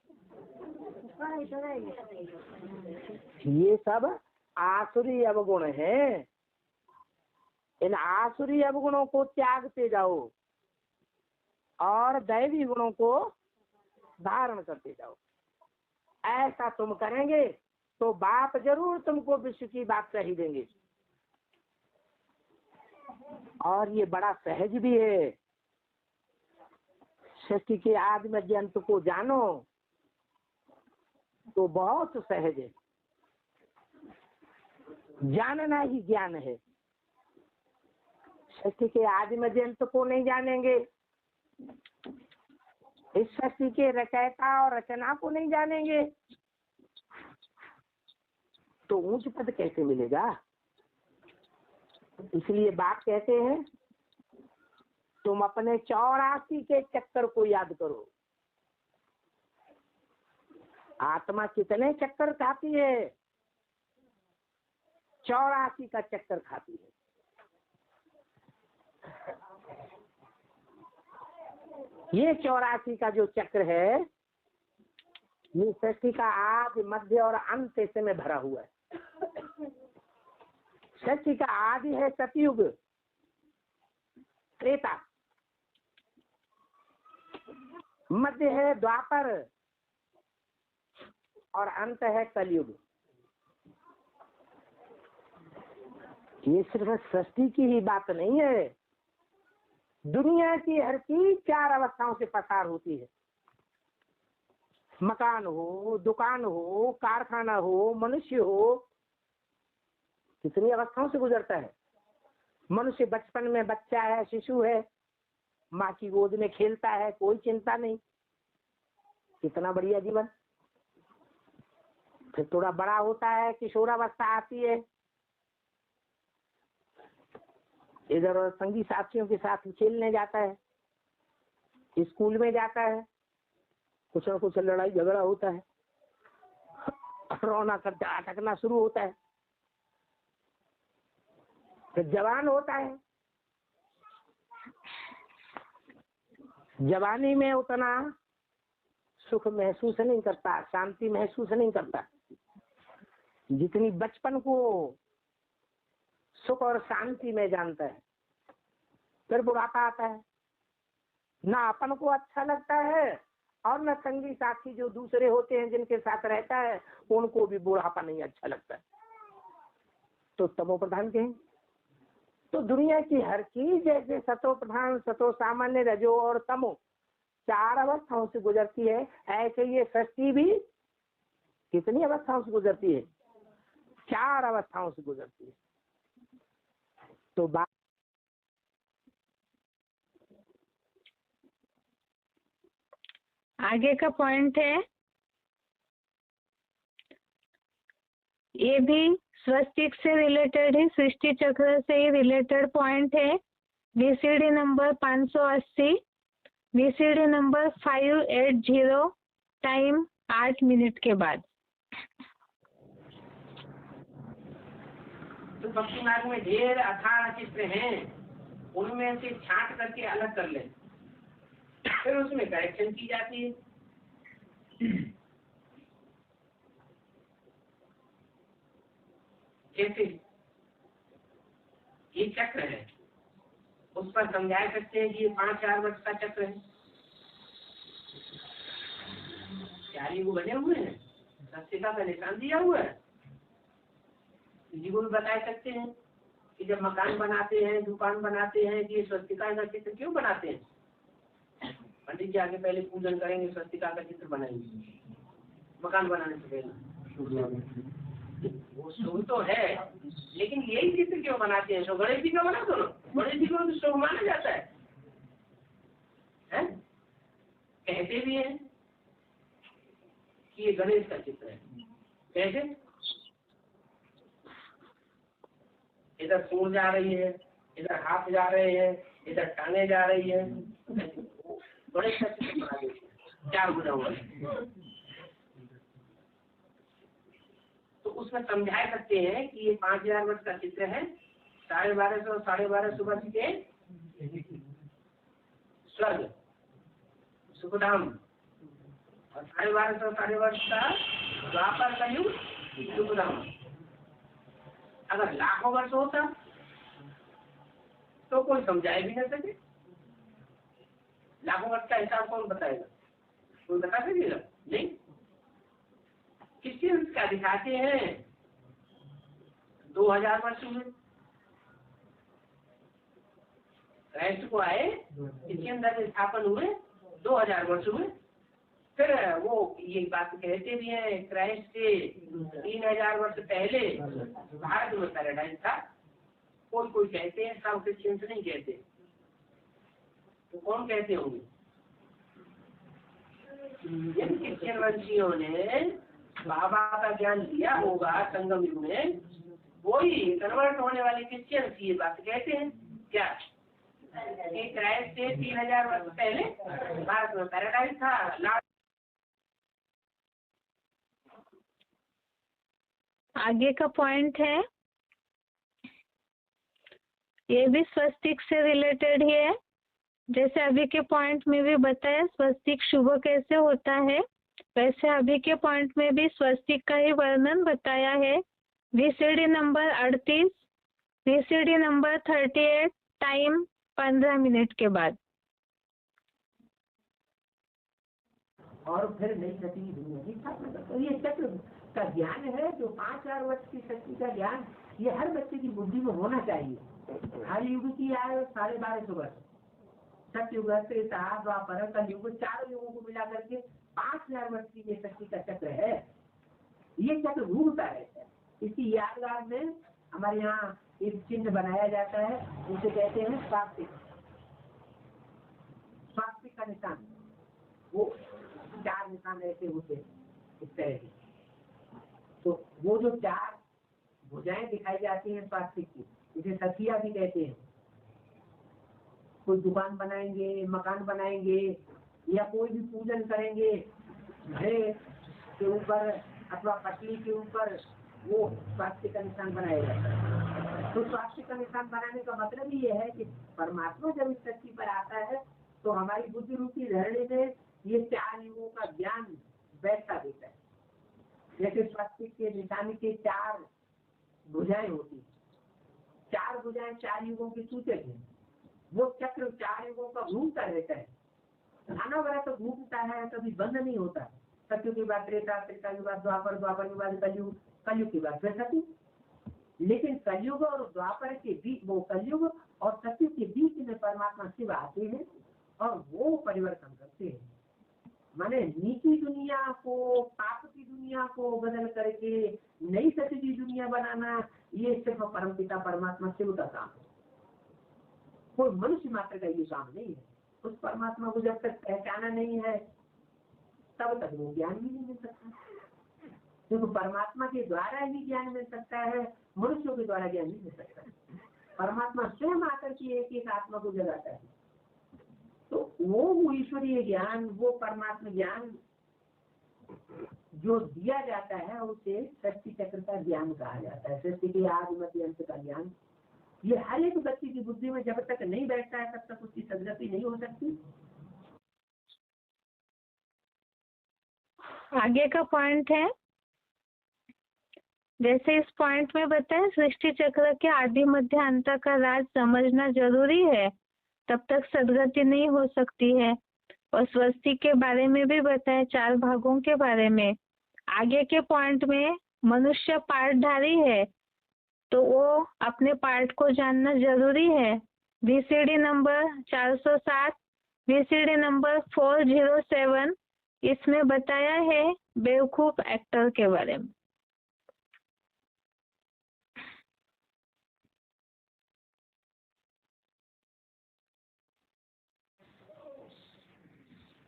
[SPEAKER 2] ये सब आसुरी अवगुण है। इन आसुरी अवगुणों को त्यागते जाओ और दैवी गुणों को धारण करते जाओ। ऐसा तुम करेंगे तो बाप जरूर तुमको विश्व की बात कही देंगे। और ये बड़ा सहज भी है। सृष्टि के आदि मध्य अंत को जानो तो बहुत सहज है। जानना ही ज्ञान है। सृष्टि के आदि मध्य अंत को नहीं जानेंगे, इस सृष्टि के रचयिता और रचना को नहीं जानेंगे, तो ऊंच पद कैसे मिलेगा। इसलिए बाप कहते हैं तुम अपने 84 के चक्कर को याद करो। आत्मा कितने चक्कर खाती है, 84 का चक्कर खाती है। ये 84 का जो चक्र है, ये सृष्टि का आदि मध्य और अंत से में भरा हुआ है। सृष्टि का आदि है सतयुग, त्रेता, मध्य है द्वापर और अंत है कलयुग। ये सिर्फ सृष्टि की ही बात नहीं है, दुनिया की हर चीज 4 अवस्थाओं से पसार होती है। मकान हो, दुकान हो, कारखाना हो, मनुष्य हो, कितनी अवस्थाओं से गुजरता है। मनुष्य बचपन में बच्चा है, शिशु है, माँ की गोद में खेलता है, कोई चिंता नहीं, कितना बढ़िया जीवन। फिर थोड़ा बड़ा होता है, किशोरावस्था आती है, इधर संगी साथियों के साथ खेलने जाता है, स्कूल में जाता है, कुछ न कुछ लड़ाई झगड़ा होता है, रोना करता अटकना शुरू होता है। फिर जवान होता है, जवानी में उतना सुख महसूस नहीं करता, शांति महसूस नहीं करता। जितनी बचपन को सुख और शांति में जानता है, फिर बुढ़ापा आता है, ना अपन को अच्छा लगता है और न संगी साथी जो दूसरे होते हैं जिनके साथ रहता है उनको भी बुढ़ापा नहीं अच्छा लगता है। तो तमो प्रधान कहें तो दुनिया की हर चीज जैसे सतो प्रधान, सतो सामान्य, रजो और तमो 4 अवस्थाओं से गुजरती है, ऐसे ये सृष्टि भी कितनी अवस्थाओं से गुजरती है? 4 अवस्थाओं से गुजरती है। तो बात
[SPEAKER 1] आगे का पॉइंट है, ये भी स्वस्तिक से रिलेटेड है, सृष्टि चक्र से ही रिलेटेड पॉइंट है। VCD number 580, VCD number 580, time 8 minute के बाद।
[SPEAKER 2] तो भक्ति मार्ग में ढेर अथाह चित्र हैं, उनमें से छांट करके अलग कर ले, फिर उसमें करेक्शन की जाती है। जैसे ये चक्र है, उस पर समझा सकते हैं कि ये 5,000 वर्ष का चक्र है। 4 युग बने हुए हैं, सत्यता का निशान दिया हुआ है। जी को भी बता सकते हैं कि जब मकान बनाते हैं, दुकान बनाते हैं, कि स्वस्तिका का चित्र क्यों बनाते हैं? पंडित जी आगे पहले पूजन करेंगे, स्वस्तिका का चित्र बनाएंगे मकान बनाने से पहले। वो शुभ तो है, लेकिन यही चित्र क्यों बनाते हैं? तो गणेश जी का बना दो ना, गणेश जी को तो शुभ माना जाता है? कहते भी हैं कि ये गणेश का चित्र है। कैसे? इधर सूर जा रही है, इधर हाथ जा रहे हैं, इधर टांगे जा रही है, गणेश का चित्र बना देते हैं। क्या बुरा हुआ? तो उसमें समझा सकते हैं कि ये 5,000 वर्ष का चित्र है। 1250 और 1250 वर्ष के स्वर्ग सुखधाम, और 1250 और 1250 वर्ष का द्वापर का युग सुखधाम। अगर लाखों वर्ष होता तो कोई समझाए भी न सके। लाखों वर्ष का हिसाब कौन बताएगा? कोई बता सकेगा? नहीं। क्रिश्चियंस का दिखाते हैं 2000 वर्ष हुए, क्राइस्ट को आए, क्रिश्चियन धर्म स्थापन हुए 2000 वर्ष हुए। फिर वो ये बात कहते भी हैं क्राइस्ट से 3000 वर्ष पहले भारत में पैराडाइज था। कोई कहते हैं, सब क्रिश्चियंस नहीं कहते। तो कौन कहते होंगे? जिन क्रिश्चियन वंशियों ने बाबा का ज्ञान लिया होगा संगम युग में, वही कन्वर्ट होने वाले क्रिश्चियन ये बात कहते हैं। क्या कि क्राइस्ट से 3000 वर्ष पहले भारत में पैराडाइज था।
[SPEAKER 1] आगे का पॉइंट है, ये भी स्वस्तिक से रिलेटेड ही है। जैसे अभी के पॉइंट में भी बताया स्वस्तिक शुभ कैसे होता है, वैसे अभी के पॉइंट में भी स्वस्तिक का ही वर्णन बताया है। VCD number 38, VCD number 38, time 15 minute के बाद।
[SPEAKER 2] और फिर नई गति दुनिया की स्थापना करता है। ये चक्र का ज्ञान है जो 5,000 वर्ष की शक्ति का ज्ञान, ये हर बच्चे की बुद्धि में होना चाहिए। हर युग की आयु 1250 वर्ष, सतयुग, त्रेता, द्वापर, कलयुग, 4 युगों को मिला करके 5,000 वर्ष की ये शक्ति का चक्र है। ये चक्र घूमता रहता है। इसी यादगार में हमारे यहाँ एक चिन्ह बनाया जाता है, उसे कहते हैं स्वास्तिक। स्वास्तिक का निशान, वो 4 निशान ऐसे होते हैं इस तरह के। तो वो जो 4 भुजाएं दिखाई जाती हैं स्वास्तिक की, इसे सखिया भी कहते हैं। कोई दुकान बनाएंगे, मकान बनाएंगे या कोई भी पूजन करेंगे, घड़े के ऊपर अथवा पटली के ऊपर वो स्वास्तिक का निशान बनाया जाता है। तो स्वास्तिक का निशान बनाने का मतलब ये है कि परमात्मा जब इस धरती पर आता है तो हमारी बुद्धि रूपी धरणी में ये 4 युगों का ज्ञान बैठा देता है। जैसे स्वस्तिक के निशानी के 4 भुजाएं होती हैं, 4 भुजाएं 4 युगों के सूचक हैं। वो चक्र 4 युगों का घूमता रहता है, अनवरत तो घूमता है, कभी बंद नहीं होता। सत्युग के बाद त्रेता, त्रेता के बाद द्वापर, द्वापर के बाद कलयुग, कलयुग के बाद फिर सतयुग। लेकिन कलयुग और द्वापर के बीच, वो कलयुग और सतयुग के बीच में परमात्मा शिव आते हैं और वो परिवर्तन करते हैं। माने नीची दुनिया को, पाप की दुनिया को बदल करके नई सत्य की दुनिया बनाना, ये सिर्फ परमपिता परमात्मा शिव का काम है। कोई मनुष्य मात्र का ये काम नहीं है। उस परमात्मा को जब तक पहचाना नहीं है तब तक वो ज्ञान भी नहीं मिल सकता, क्योंकि परमात्मा के द्वारा ही ज्ञान मिल सकता है, मनुष्यों के द्वारा ज्ञान नहीं मिल सकता। परमात्मा स्वयं आकर के एक एक आत्मा को जगाता है। तो वो ईश्वरीय ज्ञान, वो परमात्मा ज्ञान जो दिया जाता है उसे सृष्टि चक्र का ज्ञान कहा जाता है। सृष्टि के आदि मध्य अंत का ज्ञान ये हर एक व्यक्ति की बुद्धि में जब तक नहीं बैठता है तब तक उसकी सदगति नहीं हो सकती।
[SPEAKER 1] आगे का पॉइंट है, जैसे इस पॉइंट में बताया सृष्टि चक्र के आदि मध्य अंत का राज समझना जरूरी है, तब तक सदगति नहीं हो सकती है। और स्वस्ति के बारे में भी बताया, 4 भागों के बारे में। आगे के पॉइंट में मनुष्य पार्टधारी है, तो वो अपने पार्ट को जानना जरूरी है। VCD नंबर 407, VCD नंबर 407 इसमें बताया है बेवकूफ एक्टर के बारे में।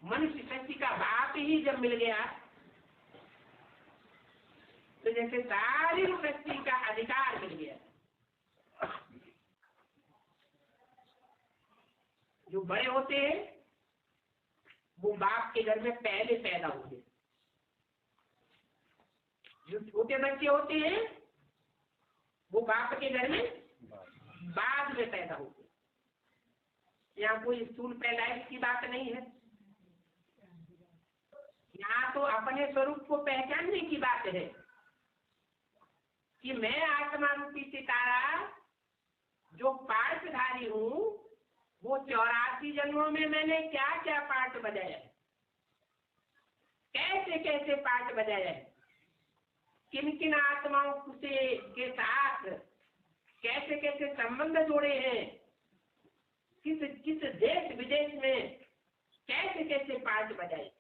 [SPEAKER 2] मनुष्य शक्ति का बाप ही जब मिल गया तो जैसे सारी शक्ति का अधिकार मिल गया। जो बड़े होते हैं वो बाप के घर में पहले पैदा होते हैं, जो छोटे बच्चे होते हैं वो बाप के घर में बाद में पैदा होते हैं। यहाँ कोई स्थूल पैदाइश की बात नहीं है, यहाँ तो अपने स्वरूप को पहचानने की बात है कि मैं आत्मा रूपी सितारा जो पार्टधारी हूँ, वो 84 जन्मों में मैंने क्या क्या पार्ट बजाया है, कैसे कैसे पार्ट बजाया है, किन किन आत्माओं से के साथ कैसे कैसे संबंध जोड़े हैं, किस किस देश विदेश में कैसे कैसे पार्ट बजाए।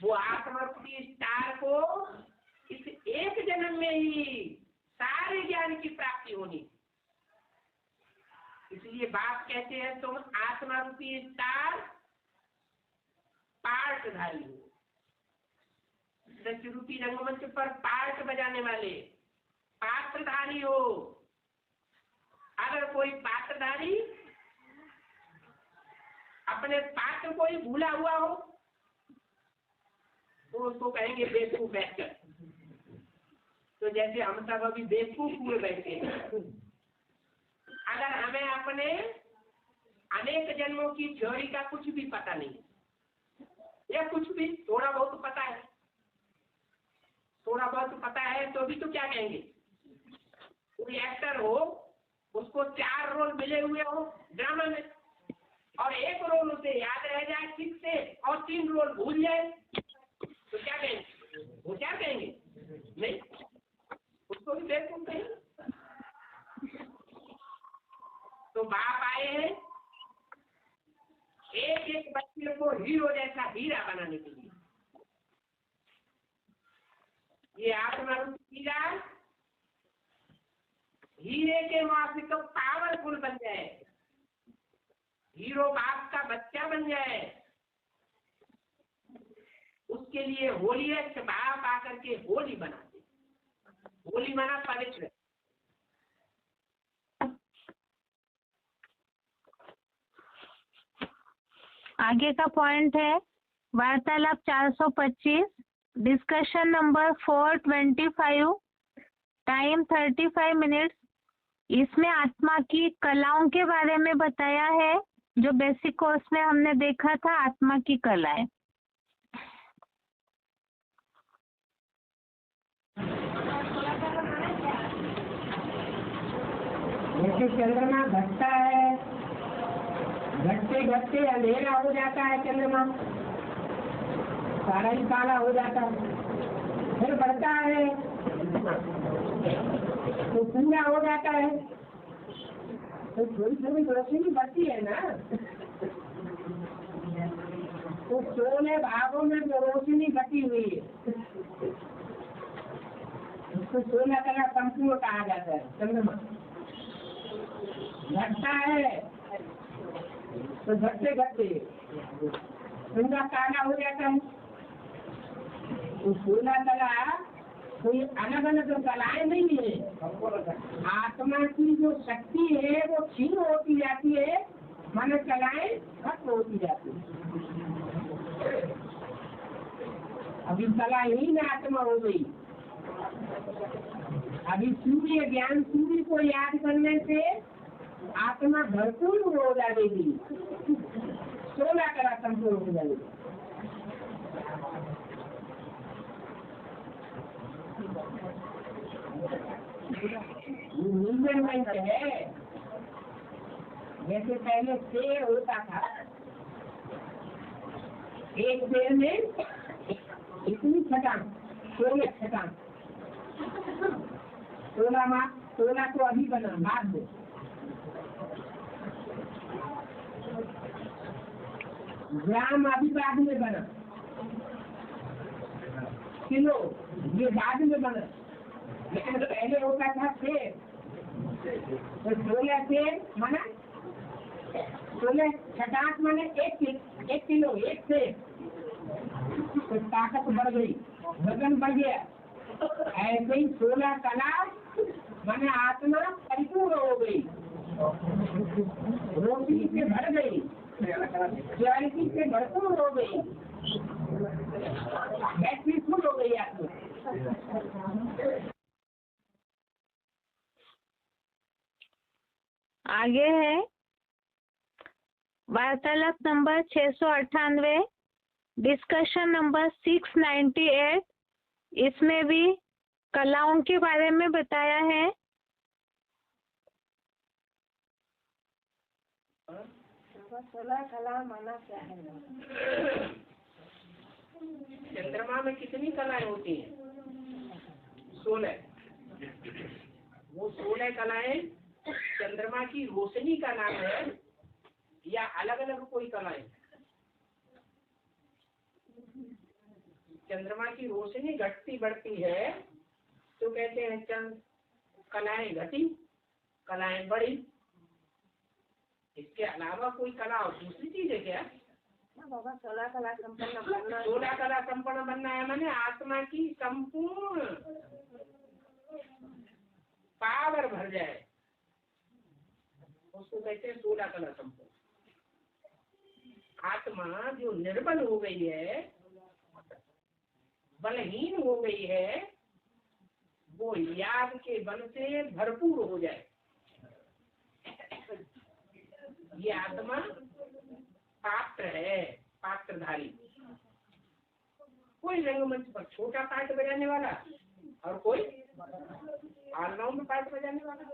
[SPEAKER 2] वो आत्मा रूपी स्टार को इस एक जन्म में ही सारे ज्ञान की प्राप्ति होनी। इसलिए बाप कहते हैं तुम आत्मा रूपी स्टार पार्टधारी हो, सत्य रूपी रंगमंच पर पार्ट बजाने वाले पात्रधारी हो। अगर कोई पात्रधारी अपने पात्र को ही भूला हुआ हो तो उसको कहेंगे बेवकूफ बैठकर। तो जैसे हम सब अभी बेवकूफ हुए बैठे हैं। अगर हमें अपने अनेक जन्मों की थ्योरी का कुछ भी पता नहीं, या कुछ भी थोड़ा बहुत पता है, थोड़ा बहुत पता है तो भी तो क्या कहेंगे, कोई एक्टर हो उसको 4 रोल मिले हुए हो ड्रामा में और एक रोल उसे याद रह जाए ठीक से और 3 रोल भूल जाए तो क्या कहेंगे, वो क्या कहेंगे, नहीं उसको भी बेवकूफ कहेंगे। तो बाप आए हैं एक एक बच्चे को हीरो जैसा हीरा बनाने के लिए। ये आत्मा रूपी हीरा हीरे के माफिक तो पावरफुल बन जाए, हीरो बाप का बच्चा बन जाए। उसके लिए होलीएस्ट बाप आकर के होली बनाते, होली माना पवित्र।
[SPEAKER 1] आगे का पॉइंट है वार्तालाप 425, डिस्कशन नंबर 425, टाइम 35 मिनट्स। इसमें आत्मा की कलाओं के बारे में बताया है, जो बेसिक कोर्स में हमने देखा था आत्मा की कलाएं।
[SPEAKER 2] जैसे चंद्रमा घटता है, घटते घटते अंधेरा हो जाता है, चंद्रमा सारा ही काला हो जाता है, फिर बढ़ता है तो पूरा हो जाता है। तो थोड़ी थोड़ी रोशनी बढ़ती है ना, तो 16 भागों में जो रोशनी बची हुई है उसको 16 कला संपूर्ण कहा जाता है। चंद्रमा घटता है तो घटते घटते पूरा काला हो जाता है। तो 16 कला कोई अलग अलग कलाएं नहीं है, आत्मा की जो शक्ति है वो क्षीण होती जाती है, मन कलाएं खत्म होती जाती है। अभी कलाहीन आत्मा हो गई। अभी सूर्य ज्ञान सूर्य को याद करने से आत्मा भरपूर हो जाएगी, 16 कला संपूर्ण हो जाएगी। मीजरमेंट है, जैसे पहले शेर होता था, एक शेर में इतनी छटान, 16 छटान, 16 तो अभी बना बाद में। ग्राम अभी बाद में बना, किलो ये बाद में बना, लेकिन पहले होता था शेर। तो 16 शेर माना 16 छटाक माने 1 किलो 1 शेर। तो ताकत बढ़ गई, वजन बढ़ गया। ऐसे ही 16 कला माने आत्मा परिपूर्ण हो गई, रोशनी से भर गई, क्लैरिटी से भरपूर हो गई, बैटरी फुल हो गई आत्मा।
[SPEAKER 1] आगे है वार्तालाप नंबर 698, डिस्कशन नंबर 698। इसमें भी कलाओं के बारे में बताया है।
[SPEAKER 2] कला माना क्या है? चंद्रमा में कितनी कलाएं होती हैं? 16। वो 16 कलाएं चंद्रमा की रोशनी का नाम है या अलग अलग कोई कलाएं? चंद्रमा की रोशनी घटती बढ़ती है तो कहते हैं चंद कलाएं घटी, कलाएं बढ़ी। इसके अलावा कोई कला और दूसरी चीज है क्या? बाबा 16 कला संपन्न बनना, 16 कला संपन्न बनना है मैंने आत्मा की संपूर्ण पावर भर जाए, उसको कहते हैं 16 कला संपन्न। आत्मा जो निर्बल हो गई है, बलहीन हो गई है, वो याद के बल से भरपूर हो जाए। ये आत्मा पात्र है, पात्रधारी। कोई रंगमंच पर छोटा पार्ट बजाने वाला और कोई ऑलराउंड पार्ट बजाने वाला।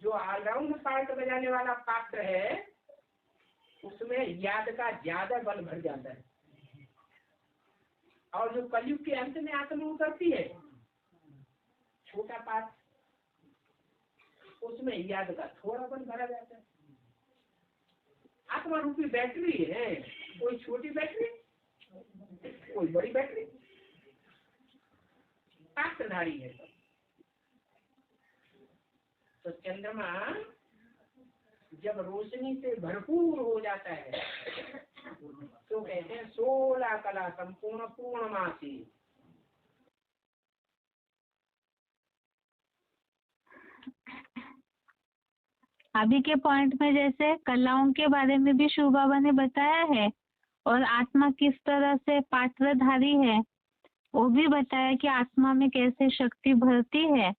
[SPEAKER 2] जो ऑलराउंड पार्ट बजाने वाला पात्र है उसमें याद का ज्यादा बल भर जाता है, और जो कलयुग के अंत में आत्मा उतरती है छोटा पार्ट, उसमें याद का थोड़ा बल भरा जाता है। आत्मा रूपी बैटरी है, कोई छोटी बैटरी कोई बड़ी बैटरी, पात्रधारी है। तो चंद्रमा जब रोशनी से भरपूर हो जाता है तो कहते हैं 16 कला संपूर्ण पूर्णमासी।
[SPEAKER 1] अभी के पॉइंट में जैसे कलाओं के बारे में भी शिव बाबा ने बताया है और आत्मा किस तरह से पात्रधारी है वो भी बताया कि आत्मा में कैसे शक्ति भरती है,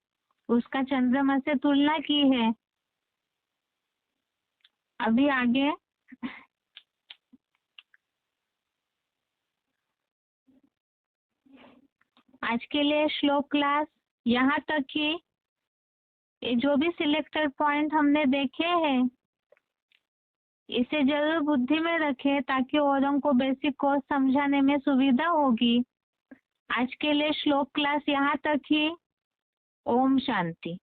[SPEAKER 1] उसका चंद्रमा से तुलना की है। अभी आगे आज के लिए श्लोक क्लास यहाँ तक ही। ये जो भी सिलेक्टेड पॉइंट हमने देखे हैं इसे जरूर बुद्धि में रखें ताकि औरों को बेसिक कोर्स समझाने में सुविधा होगी। आज के लिए श्लोक क्लास यहाँ तक ही। ओम शांति।